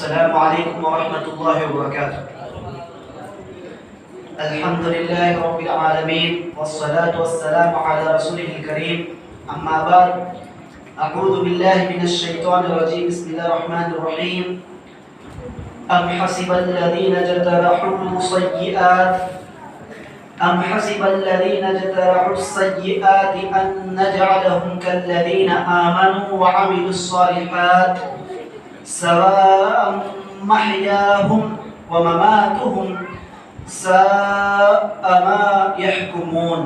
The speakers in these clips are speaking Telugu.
السلام عليكم ورحمة الله وبركاته. الحمد لله رب العالمين والصلاة والسلام على رسوله الكريم. أما بعد، أعوذ بالله من الشيطان الرجيم. بسم الله الرحمن الرحيم. أم حسب الذين اجترحوا السيئات أن نجعلهم كالذين آمنوا وعملوا الصالحات سواء محياهم ومماتهم ساء ما يحكمون.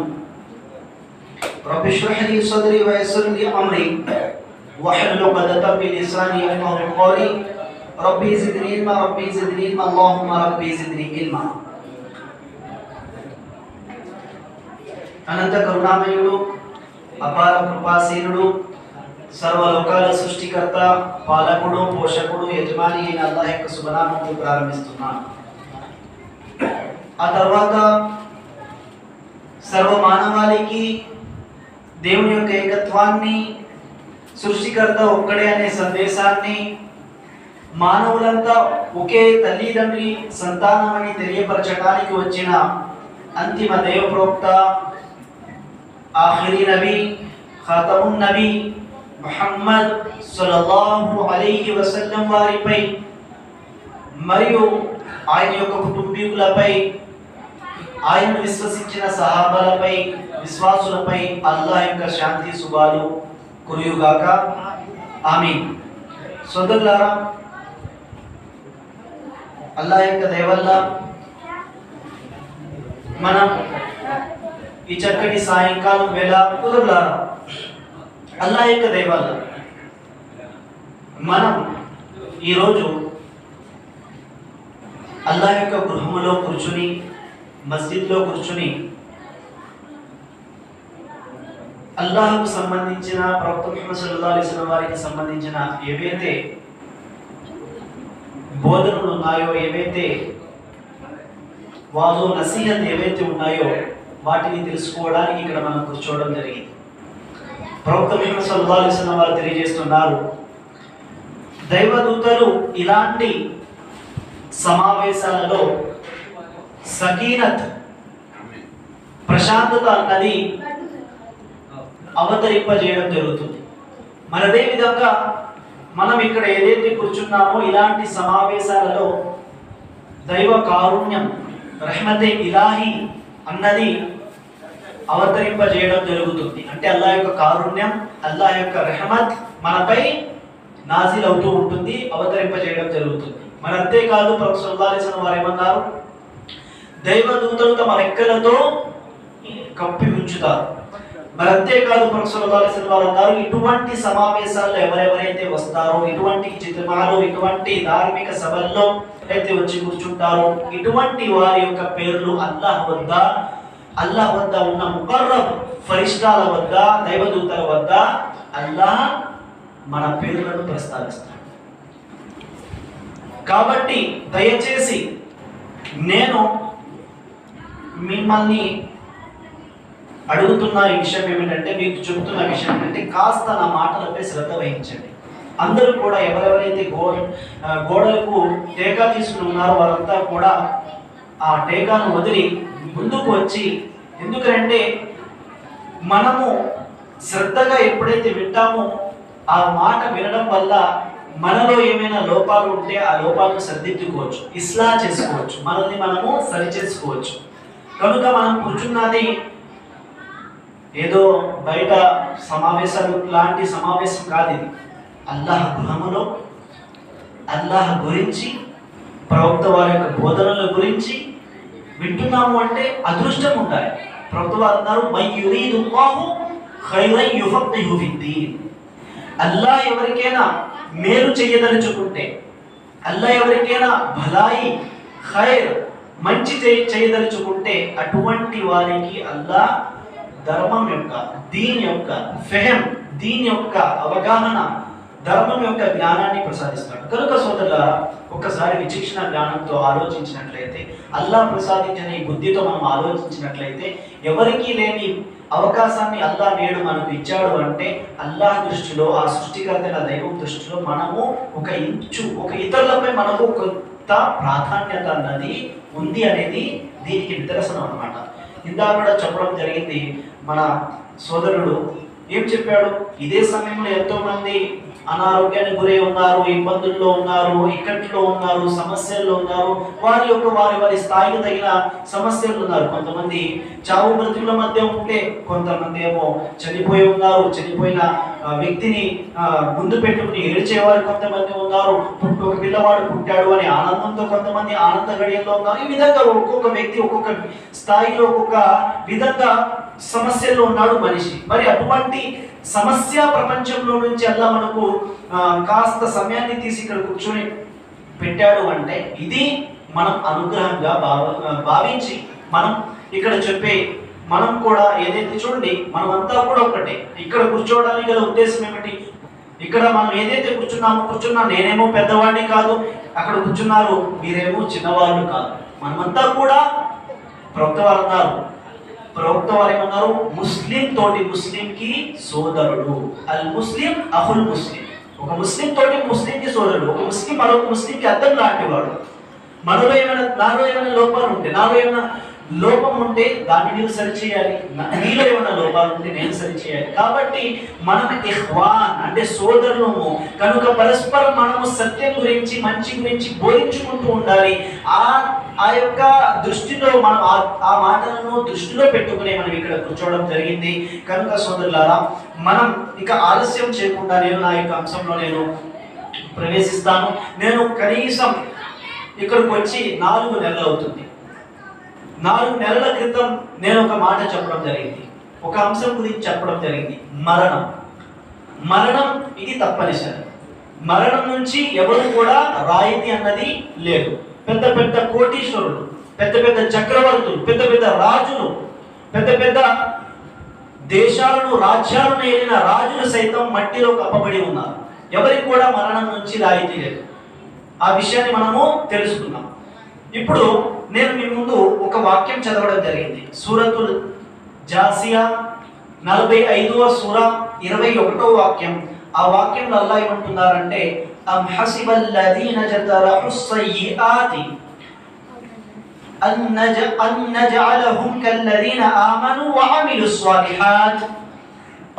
رب اشرح لي صدري ويسر لي أمري واحلل عقدة من لساني يفقهوا قولي. ربي زدني علما اللهم ربي زدني علما. అనంత కరుణామయుడు, అపార కృపాశీలుడు, సర్వలోకాల సృష్టికర్త, పాలకుడు, పోషకుడు, యజమాని అయిన అల్లాహ్ యొక్క శుభనామంతో ప్రారంభిస్తున్నాను. ఆ తర్వాత సర్వ మానవాళికి దేవుని యొక్క ఏకత్వాన్ని, సృష్టికర్త ఒక్కడే అనే సందేశాన్ని, మానవులంతా ఒకే తల్లిదండ్రి సంతానమని తెలియపరచడానికి వచ్చిన అంతిమ దైవప్రోక్త ఆఖిరీ నబీ ఖాతమున్ నబీ ముహమ్మద్ సల్లల్లాహు అలైహి వసల్లం వారిపై మరియు ఆయన యొక్క కుటుంబీకులపై, ఆయన విశ్వసించిన సహాబాలపై, విశ్వాసులపై అల్లాహ్ యొక్క శాంతి శుభాలు కురియుగాక. ఆమీన్. సోదరులారా, అల్లాహ్ యొక్క దయ వల్ల మనం ఈ చక్కటి సాయంకాలం వేళ కుదరలారా అల్లాహ్ యొక్క దయ వల్ల మనం ఈరోజు అల్లాహ్ యొక్క గృహములో కూర్చుని, మస్జిద్లో కూర్చుని అల్లాహ్కు సంబంధించిన, ప్రవక్త ముహమ్మద్ సల్లల్లాహు అలైహి వసల్లం వారికి సంబంధించిన ఏవైతే బోధనలు ఉన్నాయో, ఏవైతే వాజు నసీహత్ ఏవైతే ఉన్నాయో వాటిని తెలుసుకోవడానికి ఇక్కడ మనం కూర్చోవడం జరిగింది. ప్రవక్త ముహమ్మద్ సల్లల్లాహు అలైహి వసల్లం వారు తెలియజేస్తున్నారు, దైవదూతలు ఇలాంటి సమావేశాలలో సకీనత్, ప్రశాంతత అన్నది అవతరింపజేయడం జరుగుతుంది. మరదే విధంగా మనం ఇక్కడ ఏదైతే కూర్చున్నామో ఇలాంటి సమావేశాలలో దైవ కారుణ్యం, రహ్మతే ఇలాహి అన్నది అవతరింపజేయడం జరుగుతుంది. అంటే అల్లాహ్ యొక్క కారుణ్యం, అల్లాహ్ యొక్క రెహమత్ మనపై నాజిల్ అవుతూ ఉంటుంది, అవతరింపజేయడం జరుగుతుంది. మరి అంతేకాదు, ప్రవక్త సల్లల్లాహు అలైహి వసల్లం వారు ఏమన్నారు? దైవదూతలు తమ రెక్కలతో కప్పి ఉంచుతారు. మరి అంతేకాదు, ప్రవక్త సల్లల్లాహు అలైహి వసల్లం వారు అన్నారు, ఇటువంటి సమావేశాల్లో ఎవరెవరైతే వస్తారో, ఇటువంటి జిత్మాలు, ఇటువంటి ధార్మిక సభల్లో అయితే వచ్చి కూర్చుంటారో, ఇటువంటి వారి యొక్క పేర్లు అల్లాహ్ వద్ద ఉన్న ముకర్రబ్ ఫరిష్టాల వద్ద, దైవదూతల వద్ద అల్లాహ్ మన పేర్లను ప్రస్తావిస్తాడు. కాబట్టి దయచేసి నేను మిమ్మల్ని అడుగుతున్న ఈ విషయం ఏమిటంటే, మీకు చెబుతున్న విషయం ఏంటంటే, కాస్త నా మాటలపై శ్రద్ధ వహించండి. అందరూ కూడా ఎవరెవరైతే గోడలకు టీకా తీసుకుని ఉన్నారో వారంతా కూడా ఆ టీకాను వదిలి ముందుకు వచ్చి, ఎందుకంటే మనము శ్రద్ధగా ఎప్పుడైతే వింటామో ఆ మాట వినడం వల్ల మనలో ఏమైనా లోపాలు ఉంటే ఆ లోపాలను సరిదిద్దుకోవచ్చు, ఇస్లా చేసుకోవచ్చు, మనల్ని మనము సరి చేసుకోవచ్చు. కనుక మనం కూర్చున్నది ఏదో బయట సమావేశాలు లాంటి సమావేశం కాదు. ఇది అల్లాహ్ గృహములో అల్లాహ్ గురించి, ప్రవక్త వారి యొక్క బోధనల గురించి వింటున్నాము అంటే అదృష్టం ఉండాలి. ప్రవక్త వారు అన్నారు, మై యురీదుల్లాహు ఖైరన్ యుఫఖ్ఖిహు ఫిద్దీన్. అల్లాహ్ ఎవరికైనా మేలు చేయదలుచుకుంటే, అల్లాహ్ ఎవరికైనా భలాయి, ఖైర్, మంచి చేయదలుచుకుంటే అటువంటి వారికి అల్లాహ్ ధర్మం యొక్క, దీని యొక్క ఫెహం, దీని యొక్క అవగాహన ధర్మం యొక్క జ్ఞానాన్ని ప్రసాదిస్తాడు. కనుక సోదరులారా, ఒక్కసారి విచక్షణ జ్ఞానంతో ఆలోచించినట్లయితే, అల్లా ప్రసాదించిన ఈ బుద్ధితో మనం ఆలోచించినట్లయితే, ఎవరికీ లేని అవకాశాన్ని అల్లా నేడు మనకు ఇచ్చాడు అంటే, అల్లాహ్ దృష్టిలో, ఆ సృష్టికర్తైన దైవం దృష్టిలో మనము ఒక ఇతరులపై మనకు కొంత ప్రాధాన్యత అన్నది ఉంది అనేది దీనికి నిదర్శనం అన్నమాట. ఇందాక కూడా చెప్పడం జరిగింది, మన సోదరుడు ఏం చెప్పాడు, ఇదే సమయంలో ఎంతో మంది అనారోగ్యానికి గురై ఉన్నారు, ఇబ్బందుల్లో ఉన్నారు, ఇక్కట్లో ఉన్నారు, సమస్యల్లో ఉన్నారు, వారి స్థాయికి తగిన సమస్యలు ఉన్నారు. కొంతమంది చావు బ్రతుకుల మధ్య ఉంటే, కొంతమంది ఏమో చనిపోయి ఉన్నారు, చనిపోయిన వ్యక్తిని ముందు పెట్టుకుని ఏడ్చేవారు కొంతమంది ఉన్నారు, ఒక పిల్లవాడు పుట్టాడు అని ఆనందంతో కొంతమంది ఆనంద గడియల్లో ఉన్నారు. ఈ విధంగా ఒక్కొక్క వ్యక్తి ఒక్కొక్క స్థాయిలో ఒక్కొక్క విధంగా సమస్యల్లో ఉన్నాడు మనిషి. మరి అటువంటి సమస్య ప్రపంచంలో నుంచి అల్లా మనకు కాస్త సమయాన్ని తీసి ఇక్కడ కూర్చొని పెట్టాడు అంటే, ఇది మనం అనుగ్రహంగా భావించి మనం ఇక్కడ చెప్పే, మనం కూడా ఏదైతే, చూడండి మనమంతా కూడా ఒకటే. ఇక్కడ కూర్చోవడానికి గల ఉద్దేశం ఏమిటి, ఇక్కడ మనం ఏదైతే కూర్చున్నా నేనేమో పెద్దవాడిని కాదు, అక్కడ కూర్చున్నారు మీరేమో చిన్నవాళ్ళు కాదు, మనమంతా కూడా ప్రవక్త వారు ఏమన్నారు, ముస్లిం తోటి ముస్లింకి సోదరుడు, అల్ ముస్లిం అహుల్ ముస్లిం. ఒక ముస్లిం తోటి ముస్లింకి సోదరుడు, ఒక ముస్లిం మరొక ముస్లింకి అర్థం లాంటివాడు. నాలో ఏమైనా లోపాలు ఉంటే, నాలో ఏమైనా లోపం ఉంటే దాన్ని నీవు సరిచేయాలి, నీలో ఏమైనా లోపాలు ఉంటే నేను సరిచేయాలి. కాబట్టి మనం ఇఖ్వాన్ అంటే సోదరులము కనుక పరస్పరం మనము సత్యం గురించి, మంచి గురించి బోధించుకుంటూ ఉండాలి. ఆ యొక్క దృష్టిలో మనం ఆ మాటలను దృష్టిలో పెట్టుకుని మనం ఇక్కడ కూర్చోవడం జరిగింది. కనుక సోదరులారా, మనం ఇక ఆలస్యం చేయకుండా నేను నా యొక్క అంశంలో నేను ప్రవేశిస్తాను. నేను కనీసం ఇక్కడికి వచ్చి 4 నెలలు అవుతుంది. 4 నెలల క్రితం నేను ఒక మాట చెప్పడం జరిగింది, ఒక అంశం గురించి చెప్పడం జరిగింది, మరణం ఇది తప్పనిసరి. మరణం నుంచి ఎవరు కూడా రాయితీ అన్నది లేదు. పెద్ద పెద్ద కోటీశ్వరులు, పెద్ద పెద్ద చక్రవర్తులు, పెద్ద పెద్ద రాజులు, పెద్ద పెద్ద దేశాలను రాజ్యాలను ఏలిన రాజులు సైతం మట్టిలో కప్పబడి ఉన్నారు. ఎవరికి కూడా మరణం నుంచి రాయితీ లేదు. ఆ విషయాన్ని మనము తెలుసుకున్నాం. ఇప్పుడు నేను మీ ముందు ఒక వాక్యం చదవడం జరిగింది. సూరతుల్ జాసియా 45వ సూర 21వ వాక్యం. ఆ వాక్యంలో అల్లాహ్ ఏమంటున్నారంటే, అం హసిబల్లదీన జతరహుస్ సయ్యిఆతి అన్ నజఅలహుం కల్లదీన ఆమను వఅమిలుస్ సాలిహాత్.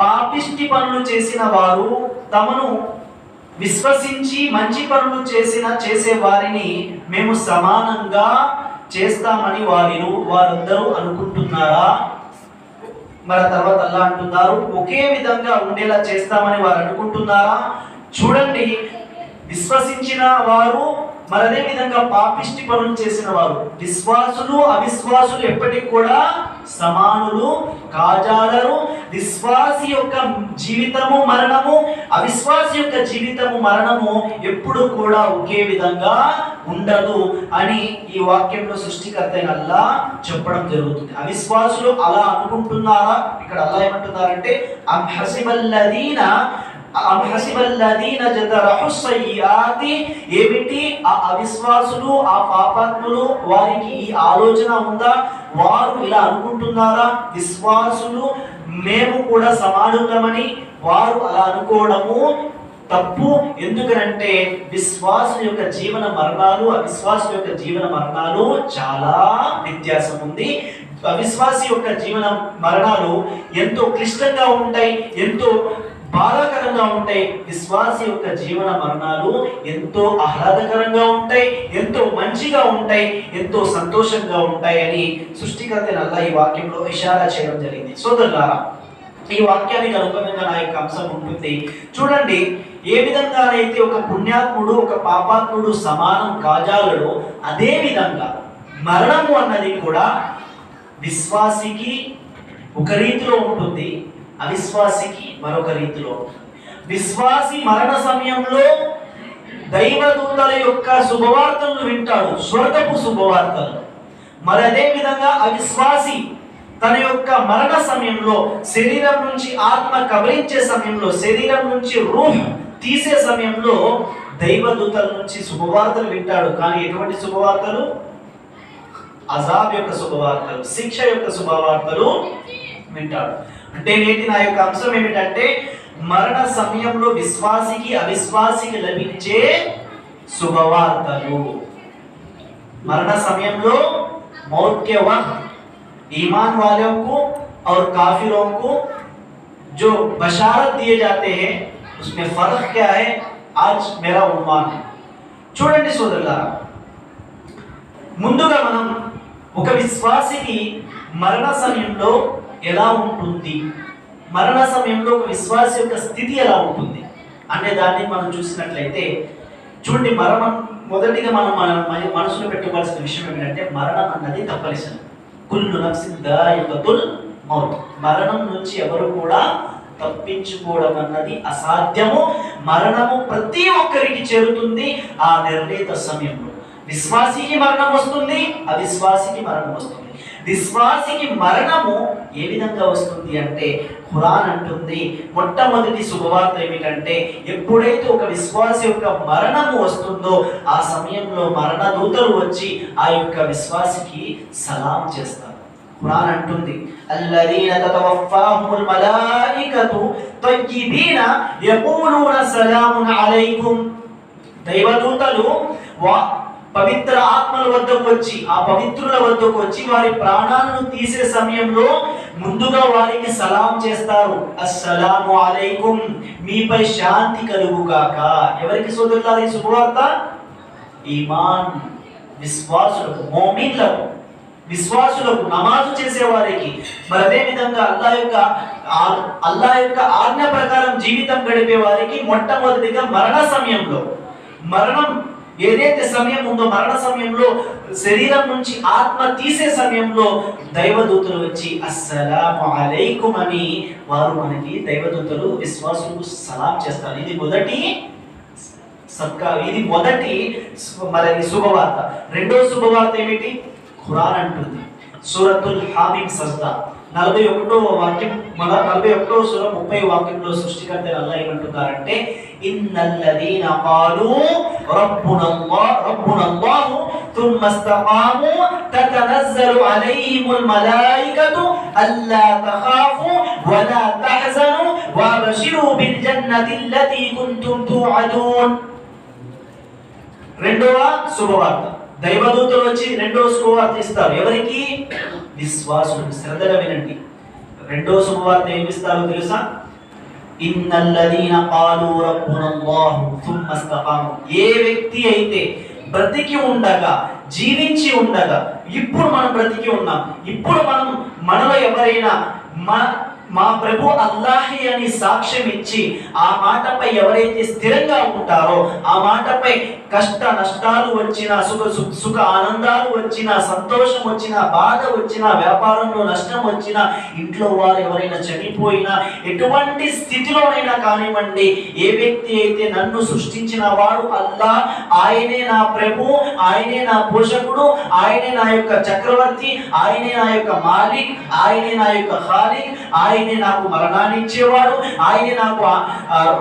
పాపిష్టి పనులు చేసిన వారు తమను విశ్వసించి మంచి పనులు చేసే వారిని మేము సమానంగా చేస్తామని వారందరూ అనుకుంటున్నారా? మరి తర్వాత అల్లాహ్ అంటున్నారు, ఒకే విధంగా ఉండేలా చేస్తామని వారు అనుకుంటున్నారా? చూడండి, విశ్వసించిన వారు మరి అదే విధంగా పాపిష్టి పనులు చేసిన వారు, విశ్వాసులు అవిశ్వాసులు ఎప్పటికి కూడా సమానులు కాజాలరు. విశ్వాసి యొక్క జీవితము మరణము, అవిశ్వాసి యొక్క జీవితము మరణము ఎప్పుడు కూడా ఒకే విధంగా ఉండదు అని ఈ వాక్యంలో సృష్టికర్త అయిన అల్లాహ్ చెప్పడం జరుగుతుంది. అవిశ్వాసులు అలా అనుకుంటున్నారా? ఇక్కడ అల్లాహ్ ఏమంటున్నారంటే, అం హసిబల్లదీన జతరహుస్ సయ్యిఆతి. ఏమిటి ఆ అవిశ్వాసులు, ఆ పాపాత్ములు, వారికి ఈ ఆలోచన ఉందా? వారు ఇలా అనుకుంటున్నారా? విశ్వాసులు మేము కూడా సమానులమని వారు అలా అనుకోవడము తప్పు. ఎందుకంటే విశ్వాసుల యొక్క జీవన మరణాలు, అవిశ్వాసుల యొక్క జీవన మరణాలు చాలా వ్యత్యాసం ఉంది. అవిశ్వాసి యొక్క జీవన మరణాలు ఎంతో క్లిష్టంగా ఉంటాయి, ఎంతో బాధాకరంగా ఉంటాయి. విశ్వాసి యొక్క జీవన మరణాలు ఎంతో ఆహ్లాదకరంగా ఉంటాయి, ఎంతో మంచిగా ఉంటాయి, ఎంతో సంతోషంగా ఉంటాయి అని సృష్టికర్త అల్లాహ్ ఈ వాక్యంలో ఇషారా చేయడం జరిగింది. సోదరులారా, ఈ వాక్యానికి అనుగుణంగా నా యొక్క అంశం ఉంటుంది. చూడండి, ఏ విధంగానైతే ఒక పుణ్యాత్ముడు ఒక పాపాత్ముడు సమానం కాజాలడో, అదే విధంగా మరణము అన్నది కూడా విశ్వాసికి ఒక రీతిలో ఉంటుంది, అవిశ్వాసికి మరొక రీతిలో. విశ్వాసి మరణ సమయంలో దైవదూతల యొక్క శుభవార్తలను వింటాడు, స్వర్గపు శుభవార్తలు. మరి అదే విధంగా అవిశ్వాసి తన యొక్క మరణ సమయంలో, శరీరం నుంచి ఆత్మ కబలించే సమయంలో, శరీరం నుంచి రూహ్ తీసే సమయంలో దైవదూతల నుంచి శుభవార్తలు వింటాడు. కానీ ఎటువంటి శుభవార్తలు? అజాబ్ యొక్క శుభవార్తలు, శిక్ష యొక్క శుభవార్తలు వింటాడు. అంటే నేటి నా యొక్క అంశం ఏమిటంటే, మరణ సమయంలో విశ్వాసికి అవిశ్వాసికి లభించే శుభవార్తలు. मरण समय मौत के वक्त ईमान वालों को और काफिरों को जो बशारत दिए जाते हैं उसमें फर्क क्या है, आज मेरा उन्मान है. చూడండి సోదరులారా, ముందుగా మనం ఒక విశ్వాసికి మరణ సమయంలో ఎలా ఉంటుంది, మరణ సమయంలో ఒక విశ్వాసి యొక్క స్థితి ఎలా ఉంటుంది అనే దాన్ని మనం చూసినట్లయితే, చూడండి మరణం మొదటిగా మనం మన మనసులో పెట్టుకోవాల్సిన విషయం ఏమిటంటే, మరణం అన్నది తప్పనిసరి. కుల్లు నఫ్సిన్ దాయికతుల్ మౌత్, మరణం నుంచి ఎవరు కూడా తప్పించుకోవడం అన్నది అసాధ్యము. మరణము ప్రతి ఒక్కరికి చేరుతుంది ఆ నిర్ణీత సమయంలో. విశ్వాసికి మరణం వస్తుంది, అవిశ్వాసికి మరణం వస్తుంది. విశ్వాసికి మరణము ఏ విధంగా వస్తుంది అంటే, ఖురాన్ అంటుంది మొట్టమొదటి శుభవార్త ఏమిటంటే, ఎప్పుడైతే ఒక విశ్వాసి యొక్క మరణము వస్తుందో ఆ సమయంలో మరణ దూతలు వచ్చి ఆ యొక్క విశ్వాసికి సలాం చేస్తారు. ఖురాన్ అంటుంది అల్లదీన తతవఫాహుముల్ మలాయికతు తయ్యిబీన యఖూలూన సలామున్ అలైకుం. దైవదూతలు పవిత్ర ఆత్మల వద్దకు వచ్చి, ఆ పవిత్రుల వద్దకు వచ్చి వారి ప్రాణాలను తీసే సమయంలో ముందుగా వారికి సలాం చేస్తారు. అస్సలాము అలైకుం, మీపై శాంతి కలుగుగాక. ఎవరికి సోదరులారా ఈ శుభవార్త? ఈమాన్ విశ్వాసులకు, మోమిన్లకు, విశ్వాసులకు, నమాజు చేసే వారికి, మరి అదే విధంగా అల్లా యొక్క ఆజ్ఞ ప్రకారం జీవితం గడిపే వారికి మొట్టమొదటిగా మరణ సమయంలో, మరణం ఏదైతే సమయం ఉందో మరణ సమయంలో శరీరం నుంచి ఆత్మ తీసే సమయంలో దైవదూతలు వచ్చి అస్సలాము అలైకుం అని వారు మనకి దైవదూతలు విశ్వాసులకు సలాం చేస్తారు. ఇది మొదటి ఇది మొదటి మరి శుభవార్త. రెండో శుభవార్త ఏమిటి? ఖురాన్ అంటుంది సూరతుల్ హామీమ్ సజ్దా 41వ వాక్యం, మన 41వ సూర 30వ వాక్యంలో సృష్టికర్త అల్లాహ్ ఏమంటున్నారంటే, ఇన్నల్లదీన ఖాలూ రబ్బునల్లాహు థుమ్మ ఇస్తఖామూ తతనజ్జలు అలైహిముల్ మలాయికతు అల్లా తఖాఫూ వలా తహజనూ వబషిరూ బిల్ జన్నతి అల్లతీ కుంతుం తుఅదూన్. రెండవ శుభవార్త, దైవదూతలు వచ్చి రెండో శుభవార్త ఇస్తారు. ఎవరికి? విశ్వాసులకు. శ్రద్ధగా వినండి. రెండో శుభవార్త ఏమి ఇస్తారో తెలుసా? ఇన్నల్లదీన ఖాలూ రబ్బునల్లాహు థుమ్మ ఇస్తఖామూ. ఏ వ్యక్తి అయితే బ్రతికి ఉండగా, జీవించి ఉండగా, ఇప్పుడు మనం బ్రతికి ఉన్నాం, ఇప్పుడు మనలో ఎవరైనా మా ప్రభు అల్లాహే అని సాక్ష్యం ఇచ్చి ఆ మాటపై ఎవరైతే స్థిరంగా ఉంటారో, ఆ మాటపై కష్ట నష్టాలు వచ్చినా, సుఖ ఆనందాలు వచ్చినా, సంతోషం వచ్చినా, బాధ వచ్చినా, వ్యాపారంలో నష్టం వచ్చినా, ఇంట్లో వారు ఎవరైనా చనిపోయినా, ఎటువంటి స్థితిలోనైనా కానివ్వండి, ఏ వ్యక్తి అయితే నన్ను సృష్టించిన వాడు అల్లా, ఆయనే నా ప్రభు, ఆయనే నా పోషకుడు, ఆయనే నా యొక్క చక్రవర్తి, ఆయనే నా యొక్క మాలిక్, ఆయనే నా యొక్క ఖాలిక్, ఆయనే నాకు మరణాన్ని ఇచ్చేవాడు, ఆయనే నాకు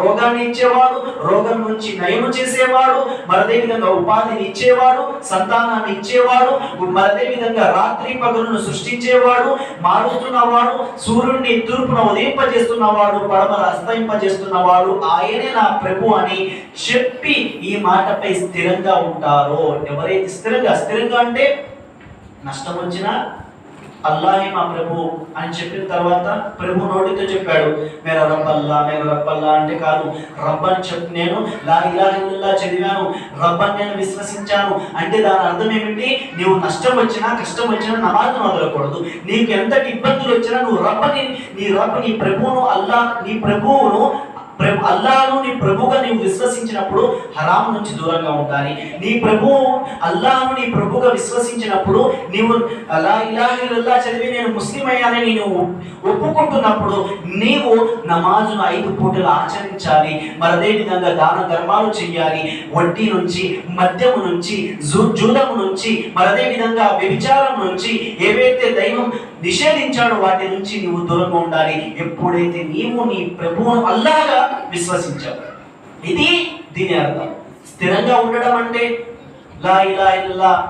రోగాన్ని ఇచ్చేవాడు, రోగం నుంచి నయం చేసేవాడు, మరదే విధంగా ఉపాధిని ఇచ్చేవాడు, సంతానాన్ని ఇచ్చేవాడు, మరదే విధంగా రాత్రి పగలును సృష్టించేవాడు, మారుస్తున్నవాడు, సూర్యుడిని తూర్పున ఉదయింపజేస్తున్నవాడు, పడమర అస్తమింపజేస్తున్నవాడు, ఆయనే నా ప్రభు అని చెప్పి ఈ మాటపై స్థిరంగా ఉంటారో, ఎవరైతే స్థిరంగా అంటే నష్టం వచ్చినా అల్లాహే మా ప్రభు అని చెప్పిన తర్వాత ప్రభు నోటితో చెప్పాడు మేరా రబ్బల్లా అంటే కాదు, రబ్బని చెప్పి నేను లా ఇలాహ ఇల్లల్లాహ్ చదివాను, రబ్బని నేను విశ్వసించాను అంటే దాని అర్థం ఏమిటి? నీవు నష్టం వచ్చినా కష్టం వచ్చినా నమాజ్ వదలకూడదు. నీకు ఎంతటి ఇబ్బందులు వచ్చినా నువ్వు నీ ప్రభువును నీ ప్రభువును అల్లాహ్ను నీ ప్రభుగా నీవు విశ్వసించినప్పుడు హరాం నుంచి దూరంగా ఉండాలి. నీ ప్రభు అల్లాహ్ను నీ ప్రభుగా విశ్వసించినప్పుడు నీవు లా ఇలాహ ఇల్లల్లాహ్ చదివి నేను ముస్లిం అయ్యానని నీవు ఒప్పుకుంటున్నప్పుడు నీవు నమాజును 5 పూటలు ఆచరించాలి. మరదే విధంగా దాన ధర్మాలు చేయాలి. వడ్డీ నుంచి, మద్యము నుంచి, జూదము నుంచి, మరదే విధంగా వ్యభిచారం నుంచి, ఏవైతే దైవం నిషేధించాడో వాటి నుంచి నీవు దూరంగా ఉండాలి. ఎప్పుడైతే నీవు నీ ప్రభువును అల్లాహ్గా విశ్వసించావు, ఇది దీని అర్థం. స్థిరంగా ఉండడం అంటే లా ఇలాహ ఇల్లల్లాహ్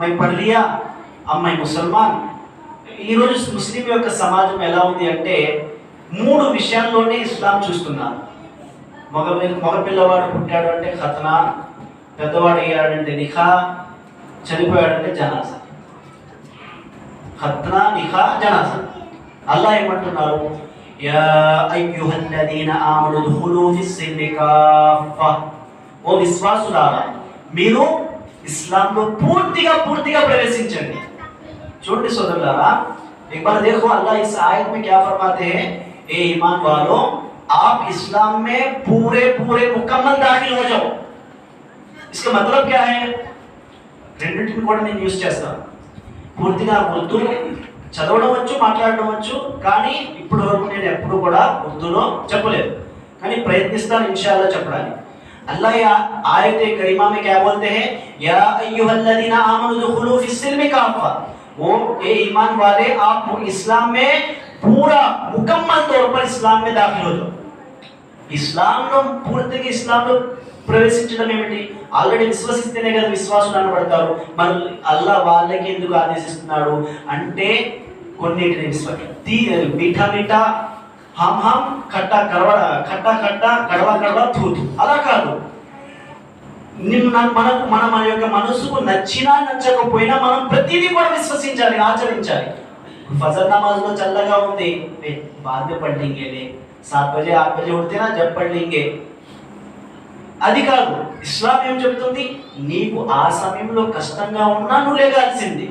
మై పढ़ लिया అమ్మాయి ముసల్మాన్. ఈరోజు ముస్లిం యొక్క సమాజం ఎలా ఉంది అంటే 3 విషయాల్లోనే ఇస్లాం చూస్తున్నారు. మగ పిల్లవాడు పుట్టాడు అంటే ఖత్నా, పెద్దవాడు అయ్యాడంటే నిఖా, చనిపోయాడంటే జనాజా. ఖత్నా, నిఖా, జనాజా. అల్లాహ్ ఏమంటున్నారు, యా అయ్యుహల్లదీన ఆమను దుఖులు ఫిస్సిల్మి కాఫా. ఓ విశ్వాసులారా, మీరు ఇస్లాంలో పూర్తిగా ప్రవేశించండి. చూడండి సోదరులారా, एक बार देखो अल्लाह इस आयत में क्या फरमाते हैं, ए ईमान वालों आप इस्लाम में पूरे मुकम्मल दाखिल हो जाओ. इसका मतलब क्या है? రెండింటిని కూడా నేను యూస్ చేస్తాను. పూర్తిగా ఉర్దూ చదవడం వచ్చు, మాట్లాడడం వచ్చు, కానీ ఇప్పటి వరకు నేను ఎప్పుడు కూడా ఉర్దూలో చెప్పలేదు, కానీ ప్రయత్నిస్తాను ఇంషాల్లాహ్ చెప్పడానికి. अल्लाह आयत करीमा में क्या बोलते हैं, या अय्युहल्लज़ीना आमनु दुखुलू फिस्सिल्मि काफ़ा. वो ए ईमान वाले आप इस्लाम में पूरा मुकम्मल तौर पर इस्लाम में दाखिल हो जाओ. ఇస్లాంలో పూర్తిగా ఇస్లాంలో ప్రవేశించడం ఏమిటి? ఆల్రెడీ విశ్వసిస్తేనే కదా విశ్వాసులు అనబడతారు. మరి అల్లాహ్ వాళ్ళకి ఎందుకు ఆదేశిస్తున్నాడు అంటే కొన్నిటిని మీఠా మీఠా హమ్ హమ్ ఖట్టా కడవ తూతు అలా కాదు. మన యొక్క మనసుకు నచ్చినా నచ్చకపోయినా మనం ప్రతిదీ కూడా విశ్వసించాలి, ఆచరించాలి. ఫజర్ నమాజ్ లో చల్లగా ఉంది, బాధ పడ్లింగేలే 7 बजे 8 बजे उठते ना जब पढ़ लेंगे, అది కాదు. ఇస్లాం ఏం చెప్తుంది, నీకు ఆ సమయంలో కష్టంగా ఉన్నా నువ్వు లేగాల్సింది,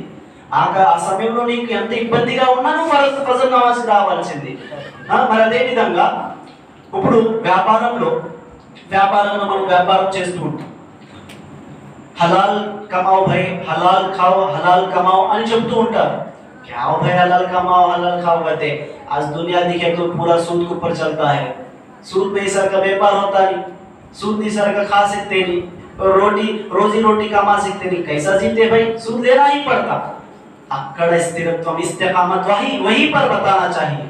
ఆ సమయంలో నీకు ఎంత ఇబ్బందిగా ఉన్నా నువ్వు ఫజర్ నమాజ్ రావాల్సింది. మరి అదే విధంగా ఇప్పుడు వ్యాపారంలో మనం వ్యాపారం చేస్తూ ఉంటాం. హలాల్ కమాओ भाई, హలాల్ खाओ, హలాల్ కమాओ అని చెప్తూ ఉంటారు. क्या हो भाई हलाल कमाओ हलाल खाओ कहते, आज दुनिया दिखे तो पूरा सूद के ऊपर चलता है. सूद नहीं सर का व्यापार होता नहीं, सूद नहीं सर का खा सकते नहीं, रोजी रोटी कमा सकते नहीं, कैसा जीते भाई? सूद लेना ही पड़ता. अक्कड़ स्थिरत्व इस्तिकामत वही पर बताना चाहिए.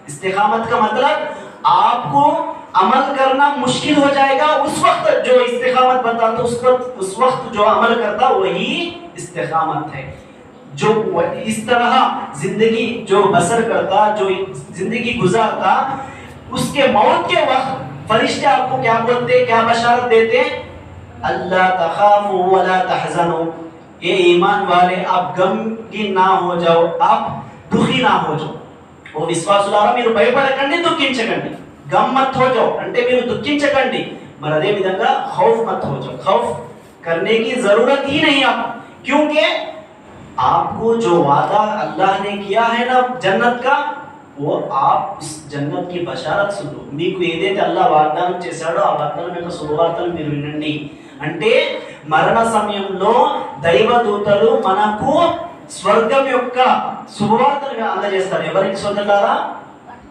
इस्तिकामत का मतलब आपको अमल करना मुश्किल हो जाएगा, उस वक्त जो इस्तिकामत बताता उस वक्त जो अमल करता वही इस्तिकामत है. जो इस तरह जिंदगी जो बसर करता, जो जिंदगी गुजारता, उसके मौत के वक्त फरिश्ते आपको क्या बोलते, क्या बशारत देते, अल्लाह तखाफू वला तहज़नु. ये ईमान वाले आप गमगीन ना हो जाओ, आप दुखी ना हो जाओ. ఓ విశ్వాసులారా, మీరు భయపడకండి, దుఃఖించకండి. గమ్ మత్ హో జాओ అంటే మీరు దుఃఖించకండి. మరి అదే విధంగా ఖౌఫ్ మత్ హో జాओ, ఖౌఫ్ करने की जरूरत ही नहीं आप, क्योंकि आपको जो वादा अल्लाह ने किया है ना जन्नत का, वो आप उस जन्नत की बशारत सुनो. మీకు ఏదైతే అల్లాహ్ వాగ్దానం చేశాడో ఆ వాగ్దానం యొక్క శుభవార్తను మీరు వినండి. అంటే మరణ సమయంలో దైవదూతలు మనకు స్వర్గం యొక్క శుభవార్తను అందజేస్తారు. ఎవరికి సోదరులారా?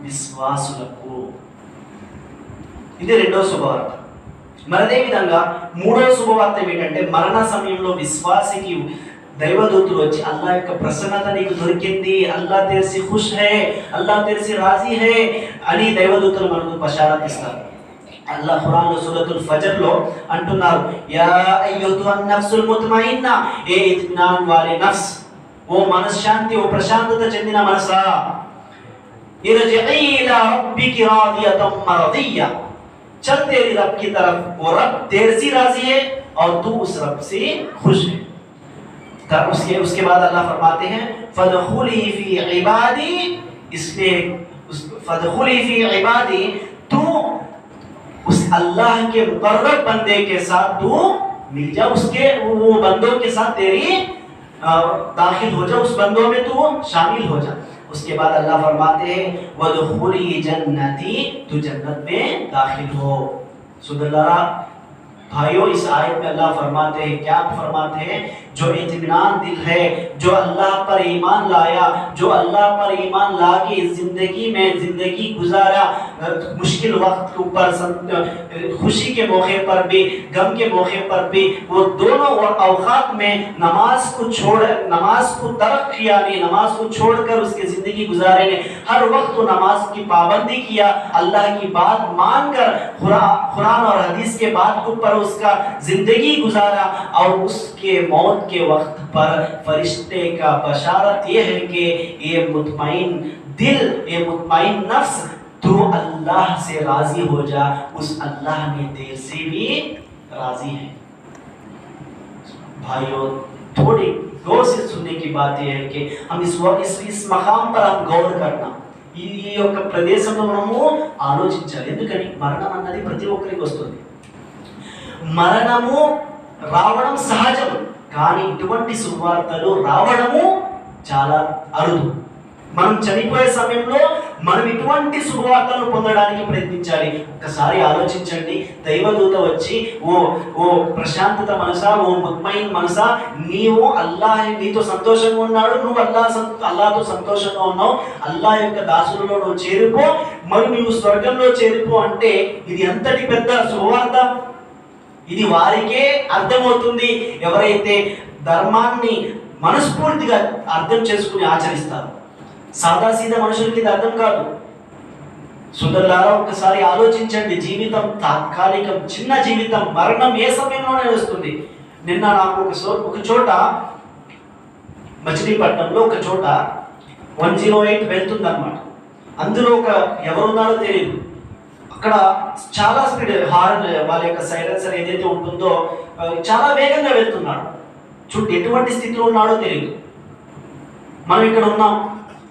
విశ్వాసులకు. ఇది రెండో శుభవార్త. మరి అదే విధంగా మూడో శుభవార్త ఏంటంటే, మరణ సమయంలో విశ్వాసికి దైవదూతులు వచ్చి అల్లాహ్ యొక్క ప్రసన్నత నీకు దొరికింది, అల్లాహ్ తెరిసి ఖుష్ హై, అల్లాహ్ తెరిసి రాజీ హై అని దైవదూతలు మనకు బషారత్ ఇస్తారు. అల్లాహ్ ఖురాన్ లో సూరతుల్ ఫజర్ లో అంటున్నారు, యా అయ్యుహన్ నఫ్సుల్ ముత్మయిన్నా, ఏ ఇత్మినాన్ వాలే నఫ్స్, ఓ మనశ్శాంతి, ఓ ప్రశాంతత చెందిన మనసా, ఇర్జిఈ ఇలా రబ్బికి రాదియతం మర్దియా, चल तेरी रब की तरफ, वो रब तेरे से राजी है और तू उस रब से खुश है. तब उसके बाद अल्लाह फरमाते हैं फदखुली फी इबादी, इसलिए फदखुली फी इबादी, तू उस अल्लाह के मुकर्रब बंदे के साथ तू मिल जा, उसके वो बंदों के साथ तेरी दाखिल हो जा, उस बंदों में तू शामिल हो जा. उसके बाद अल्लाह फरमाते हैं वदखुली जन्नती, तू जन्नत में दाखिल हो. सुदल्लारा भाइयों, इस आयत में अल्लाह फरमाते हैं, क्या फरमाते हैं? जो इत्मीनान दिल है, जो अल्लाह पर ईमान लाया, जो अल्लाह पर ईमान ला के जिंदगी में जिंदगी गुजारा, मुश्किल वक्त के ऊपर, खुशी के मौके पर भी, गम के मौके पर भी, वो दोनों औकात में नमाज को तर्क किया नहीं, नमाज को छोड़कर उसकी जिंदगी गुजारे ने, हर वक्त वो नमाज की पाबंदी किया, अल्लाह की बात मानकर कुरान और हदीस के बात के ऊपर उसका जिंदगी गुजारा, और उसके मौत के वक्त पर फरिश्ते का बशारत ये है कि ये मुतमईन दिल, ये मुतमईन नफ्स, तू अल्लाह से राजी हो जा, उस अल्लाह ने तेरे से भी राजी है। भाइयों, थोड़ी गौर से सुनने की बात यह है कि हम इस मकाम पर हम गौर करना, ఈ యొక్క ప్రదేశంలో మనము ఆలోచించాలి. ఎందుకని మరణం అన్నది ప్రతి ఒక్కరికి వస్తుంది. మరణము రావడం సహజం, కానీ ఇటువంటి సువార్తలు రావడము చాలా అరుదు. మనం చనిపోయే సమయంలో మనం ఇటువంటి శుభవార్తలను పొందడానికి ప్రయత్నించాలి. ఒకసారి ఆలోచించండి, దైవదూత వచ్చి ఓ ప్రశాంతత మనసా, ఓ ముత్మైన్ మనసా, నీవు అల్లాహ్ నీతో సంతోషంగా ఉన్నాడు, నువ్వు అల్లాహ్తో సంతోషంగా ఉన్నావు, అల్లాహ్ యొక్క దాసులలో నువ్వు చేరిపో, మరి నువ్వు స్వర్గంలో చేరిపో అంటే ఇది ఎంతటి పెద్ద శుభవార్త. ఇది వారికే అర్థమవుతుంది ఎవరైతే ధర్మాన్ని మనస్ఫూర్తిగా అర్థం చేసుకుని ఆచరిస్తారు. సాదాసీదా మనుషులకి ఇది అర్థం కాదు. సోదరులారా, ఒకసారి ఆలోచించండి, జీవితం తాత్కాలికం, చిన్న జీవితం, మరణం ఏ సమయంలోనే వస్తుంది. నిన్న నాకు ఒక చోట మచిలీపట్నంలో ఒక చోట 108 వెళ్తుందన్నమాట. అందులో ఎవరున్నారో తెలియదు. అక్కడ చాలా స్పీడ్ హార్న్, వాళ్ళ యొక్క సైలెన్సర్ ఏదైతే ఉంటుందో చాలా వేగంగా వెళ్తున్నాడు. చుట్టూ ఎటువంటి స్థితిలో ఉన్నాడో తెలియదు. మనం ఇక్కడ ఉన్నాం,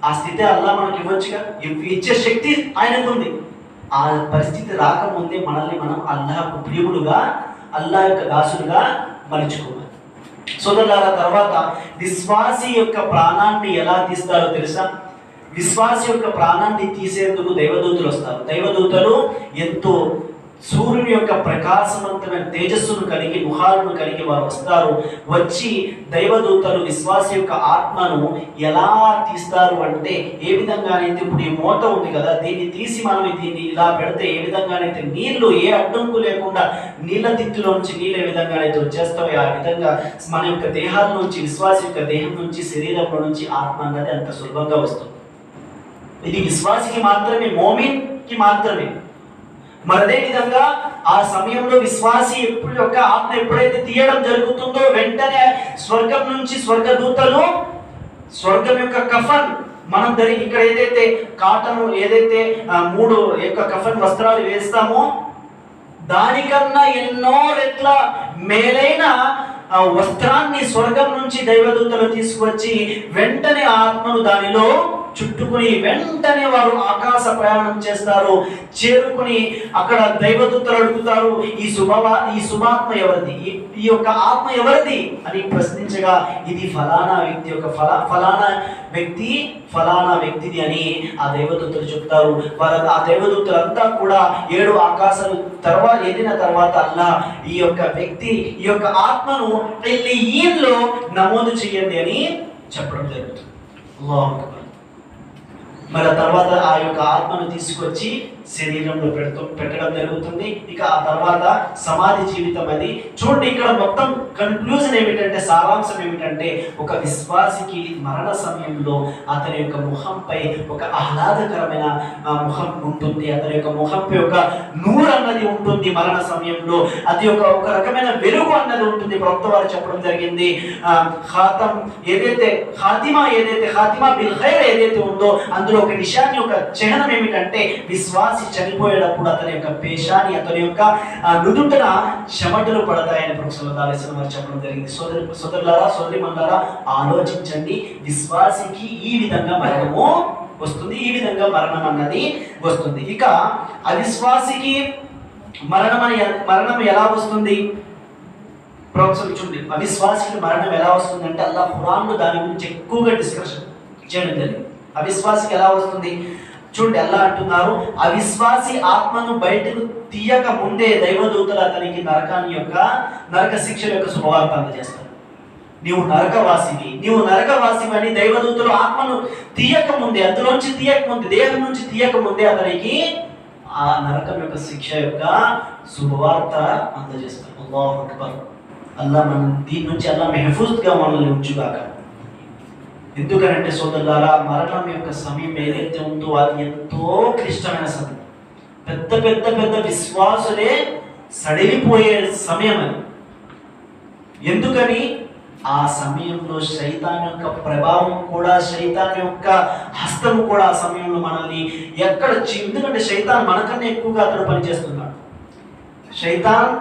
ఆ స్థితి అల్లా మనకి ఇవ్వచ్చుగా, ఇచ్చే శక్తి ఆయనకు ఉంది. ఆ పరిస్థితి రాకముందే మనల్ని మనం అల్లాహకు ప్రియులుగా, అల్లాహ్ యొక్క దాసులుగా మలుచుకోవాలి. సోదరులారా, తర్వాత విశ్వాసి యొక్క ప్రాణాన్ని ఎలా తీస్తారో తెలుసా? విశ్వాసి యొక్క ప్రాణాన్ని తీసేందుకు దైవదూతలు వస్తారు. దైవదూతలు ఎంతో సూర్యుని యొక్క ప్రకాశవంతమైన తేజస్సును కలిగి, ముఖాలను కలిగి వారు వస్తారు. వచ్చి దైవదూతలు విశ్వాసి యొక్క ఆత్మను ఎలా తీస్తారు అంటే, ఏ విధంగానైతే ఇప్పుడు ఈ మూత ఉంది కదా, దీన్ని తీసి మనం దీన్ని ఇలా పెడితే ఏ విధంగానైతే నీళ్లు ఏ అడ్డంకు లేకుండా నీళ్ళ తిత్తులోంచి నీళ్ళు ఏ విధంగానైతే వచ్చేస్తాయో, ఆ విధంగా మన యొక్క దేహాల నుంచి, విశ్వాసి యొక్క దేహం నుంచి, శరీరంలో నుంచి ఆత్మ అన్నది అంత సులభంగా వస్తుంది. ఇది విశ్వాసికి మాత్రమే, మోమిన్కి మాత్రమే. మరి అదే విధంగా ఆ సమయంలో విశ్వాసి యొక్క ఆత్మ ఎప్పుడైతే తీయడం జరుగుతుందో, వెంటనే స్వర్గం నుంచి స్వర్గదూతలు స్వర్గం యొక్క కఫన్, మనం ఇక్కడ ఏదైతే కాటను, ఏదైతే 3 యొక్క కఫన్ వస్త్రాలు వేస్తామో దానికన్నా ఎన్నో రెట్ల మేలైన వస్త్రాన్ని స్వర్గం నుంచి దైవదూతలు తీసుకువచ్చి వెంటనే ఆత్మను దానిలో చుట్టుకుని వెంటనే వారు ఆకాశ ప్రయాణం చేస్తారు. చేరుకుని అక్కడ దైవదూతలు అడుగుతారు, ఈ శుభాత్మ ఎవరిది, ఈ యొక్క ఆత్మ ఎవరిది అని ప్రశ్నించగా, ఇది ఫలానా వ్యక్తి యొక్క ఫలానా వ్యక్తిది అని ఆ దైవదూతలు చెప్తారు. ఆ దైవదూతలంతా కూడా 7 ఆకాశాలు ఎదిన తర్వాత అల్లా ఈ యొక్క వ్యక్తి, ఈ యొక్క ఆత్మను ఈయనలో నమోదు చేయండి అని చెప్పడం జరుగుతుంది. అల్లాహ్. మరి ఆ తర్వాత ఆ యొక్క ఆత్మను తీసుకొచ్చి శరీరంలో పెట్టడం జరుగుతుంది. ఇక ఆ తర్వాత సమాధి జీవితం. అది చూడండి, ఇక్కడ మొత్తం కన్క్లూజన్ ఏమిటంటే, సారాంశం ఏమిటంటే, ఒక విశ్వాసికి మరణ సమయంలో అతని యొక్క ముఖంపై ఒక ఆహ్లాదకరమైన ముఖం ఉంటుంది. అతని యొక్క ముఖంపై ఒక నూరు అన్నది ఉంటుంది. మరణ సమయంలో అది ఒక రకమైన వెలుగు అన్నది ఉంటుంది. ప్రవక్త వారు చెప్పడం జరిగింది, ఖాతిమా బిల్ ఖైర్ ఏదైతే ఉందో అందులో ఒక నిశాని, ఒక చిహ్నం ఏమిటంటే, విశ్వాసి చనిపోయేటప్పుడు అతని యొక్క పేషాని, అతని యొక్క నుదుటన చెమటలు పడతాయని ప్రవక్త సల్లల్లాహు అలైహి వసల్లం చెప్పడం జరిగింది. సోదరులారా, సోదరీమణులారా, ఆలోచించండి, విశ్వాసికి ఈ విధంగా మరణము వస్తుంది, ఈ విధంగా మరణం అన్నది వస్తుంది. ఇక అవిశ్వాసికి మరణం ఎలా వస్తుంది? చూడండి, అవిశ్వాసికి మరణం ఎలా వస్తుంది అంటే, అల్లాహ్ ఖురాన్లో దాని గురించి ఎక్కువగా డిస్కషన్ చేయడం జరిగింది. అవిశ్వాసికి ఎలా వస్తుంది? చూడండి ఎలా అంటున్నారు, అవిశ్వాసి ఆత్మను బయటకు తీయక ముందే దైవదూతలు అతనికి నరక శిక్ష యొక్క శుభవార్త అందజేస్తారు. నీవు నరకవాసివి అని దైవదూతలు ఆత్మను తీయక ముందే, అందులోంచి తీయక ముందే, దేహం నుంచి తీయక ముందే అతనికి ఆ నరకం యొక్క శిక్ష యొక్క శుభవార్త అందజేస్తారు. అల్లాహు అక్బర్. అల్లా మనం దీని నుంచి అల్లా మెహఫూజ్గా మనల్ని ఉంచుగాక. ఎందుకనంటే సోదరులారా, మరణం యొక్క సమయం ఏదైతే ఉందో అది ఎంతో క్లిష్టమైన సమయం. పెద్ద పెద్ద పెద్ద విశ్వాసులే సడిలిపోయే సమయం అది. ఎందుకని? ఆ సమయంలో శైతాన్ యొక్క ప్రభావం కూడా, శైతాన్ యొక్క హస్తం కూడా ఆ సమయంలో మనల్ని ఎందుకంటే శైతాన్ మనకన్నా ఎక్కువగా అతడు పనిచేస్తున్నాడు. శైతాన్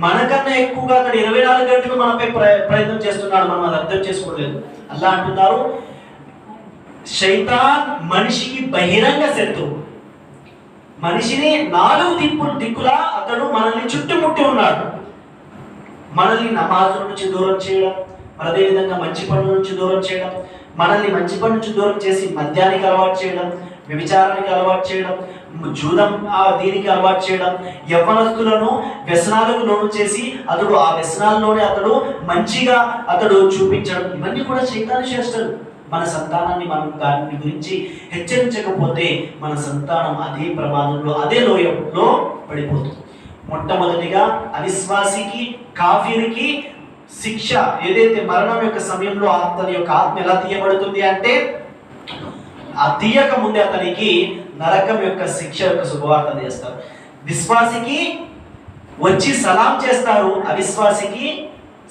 మనకన్నా ఎక్కువగా అతడు 24 గంటలు మనపై ప్రయత్నం చేస్తున్నాడు. మనం అది అర్థం చేసుకోలేదు. అల్లా అంటున్నారు, శైతాన్ మనిషికి బహిరంగ శత్రువు. మనిషిని 4 దిక్కులా అతడు మనల్ని చుట్టుముట్టి ఉన్నాడు. మనల్ని నమాజుల నుంచి దూరం చేయడం, అదేవిధంగా మంచి పనుల నుంచి దూరం చేయడం, మనల్ని మంచి పని నుంచి దూరం చేసి మద్యానికి అలవాటు చేయడం, వ్యభిచారానికి అలవాటు చేయడం, జూదం దీనికి అలవాటు చేయడం, యవ్వనస్తులను వ్యసనాలకు లోను చేసి అతడు ఆ వ్యసనాల్లోనే అతడు మంచిగా అతడు చూపించడం, ఇవన్నీ కూడా శైతాను చేస్తాడు. మన సంతానాన్ని మనం దాని గురించి హెచ్చరించకపోతే మన సంతానం అదే ప్రమాదంలో, అదే లోయలో పడిపోతుంది. మొట్టమొదటిగా అవిశ్వాసికి, కాఫీరికి శిక్ష ఏదైతే మరణం యొక్క సమయంలో అతని యొక్క ఆత్మ ఎలా తీయబడుతుంది అంటే, ఆ తీయక ముందే అతనికి నరకం యొక్క శిక్ష యొక్క శుభవార్త చేస్తారు. విశ్వాసికి వచ్చి సలాం చేస్తారు, అవిశ్వాసికి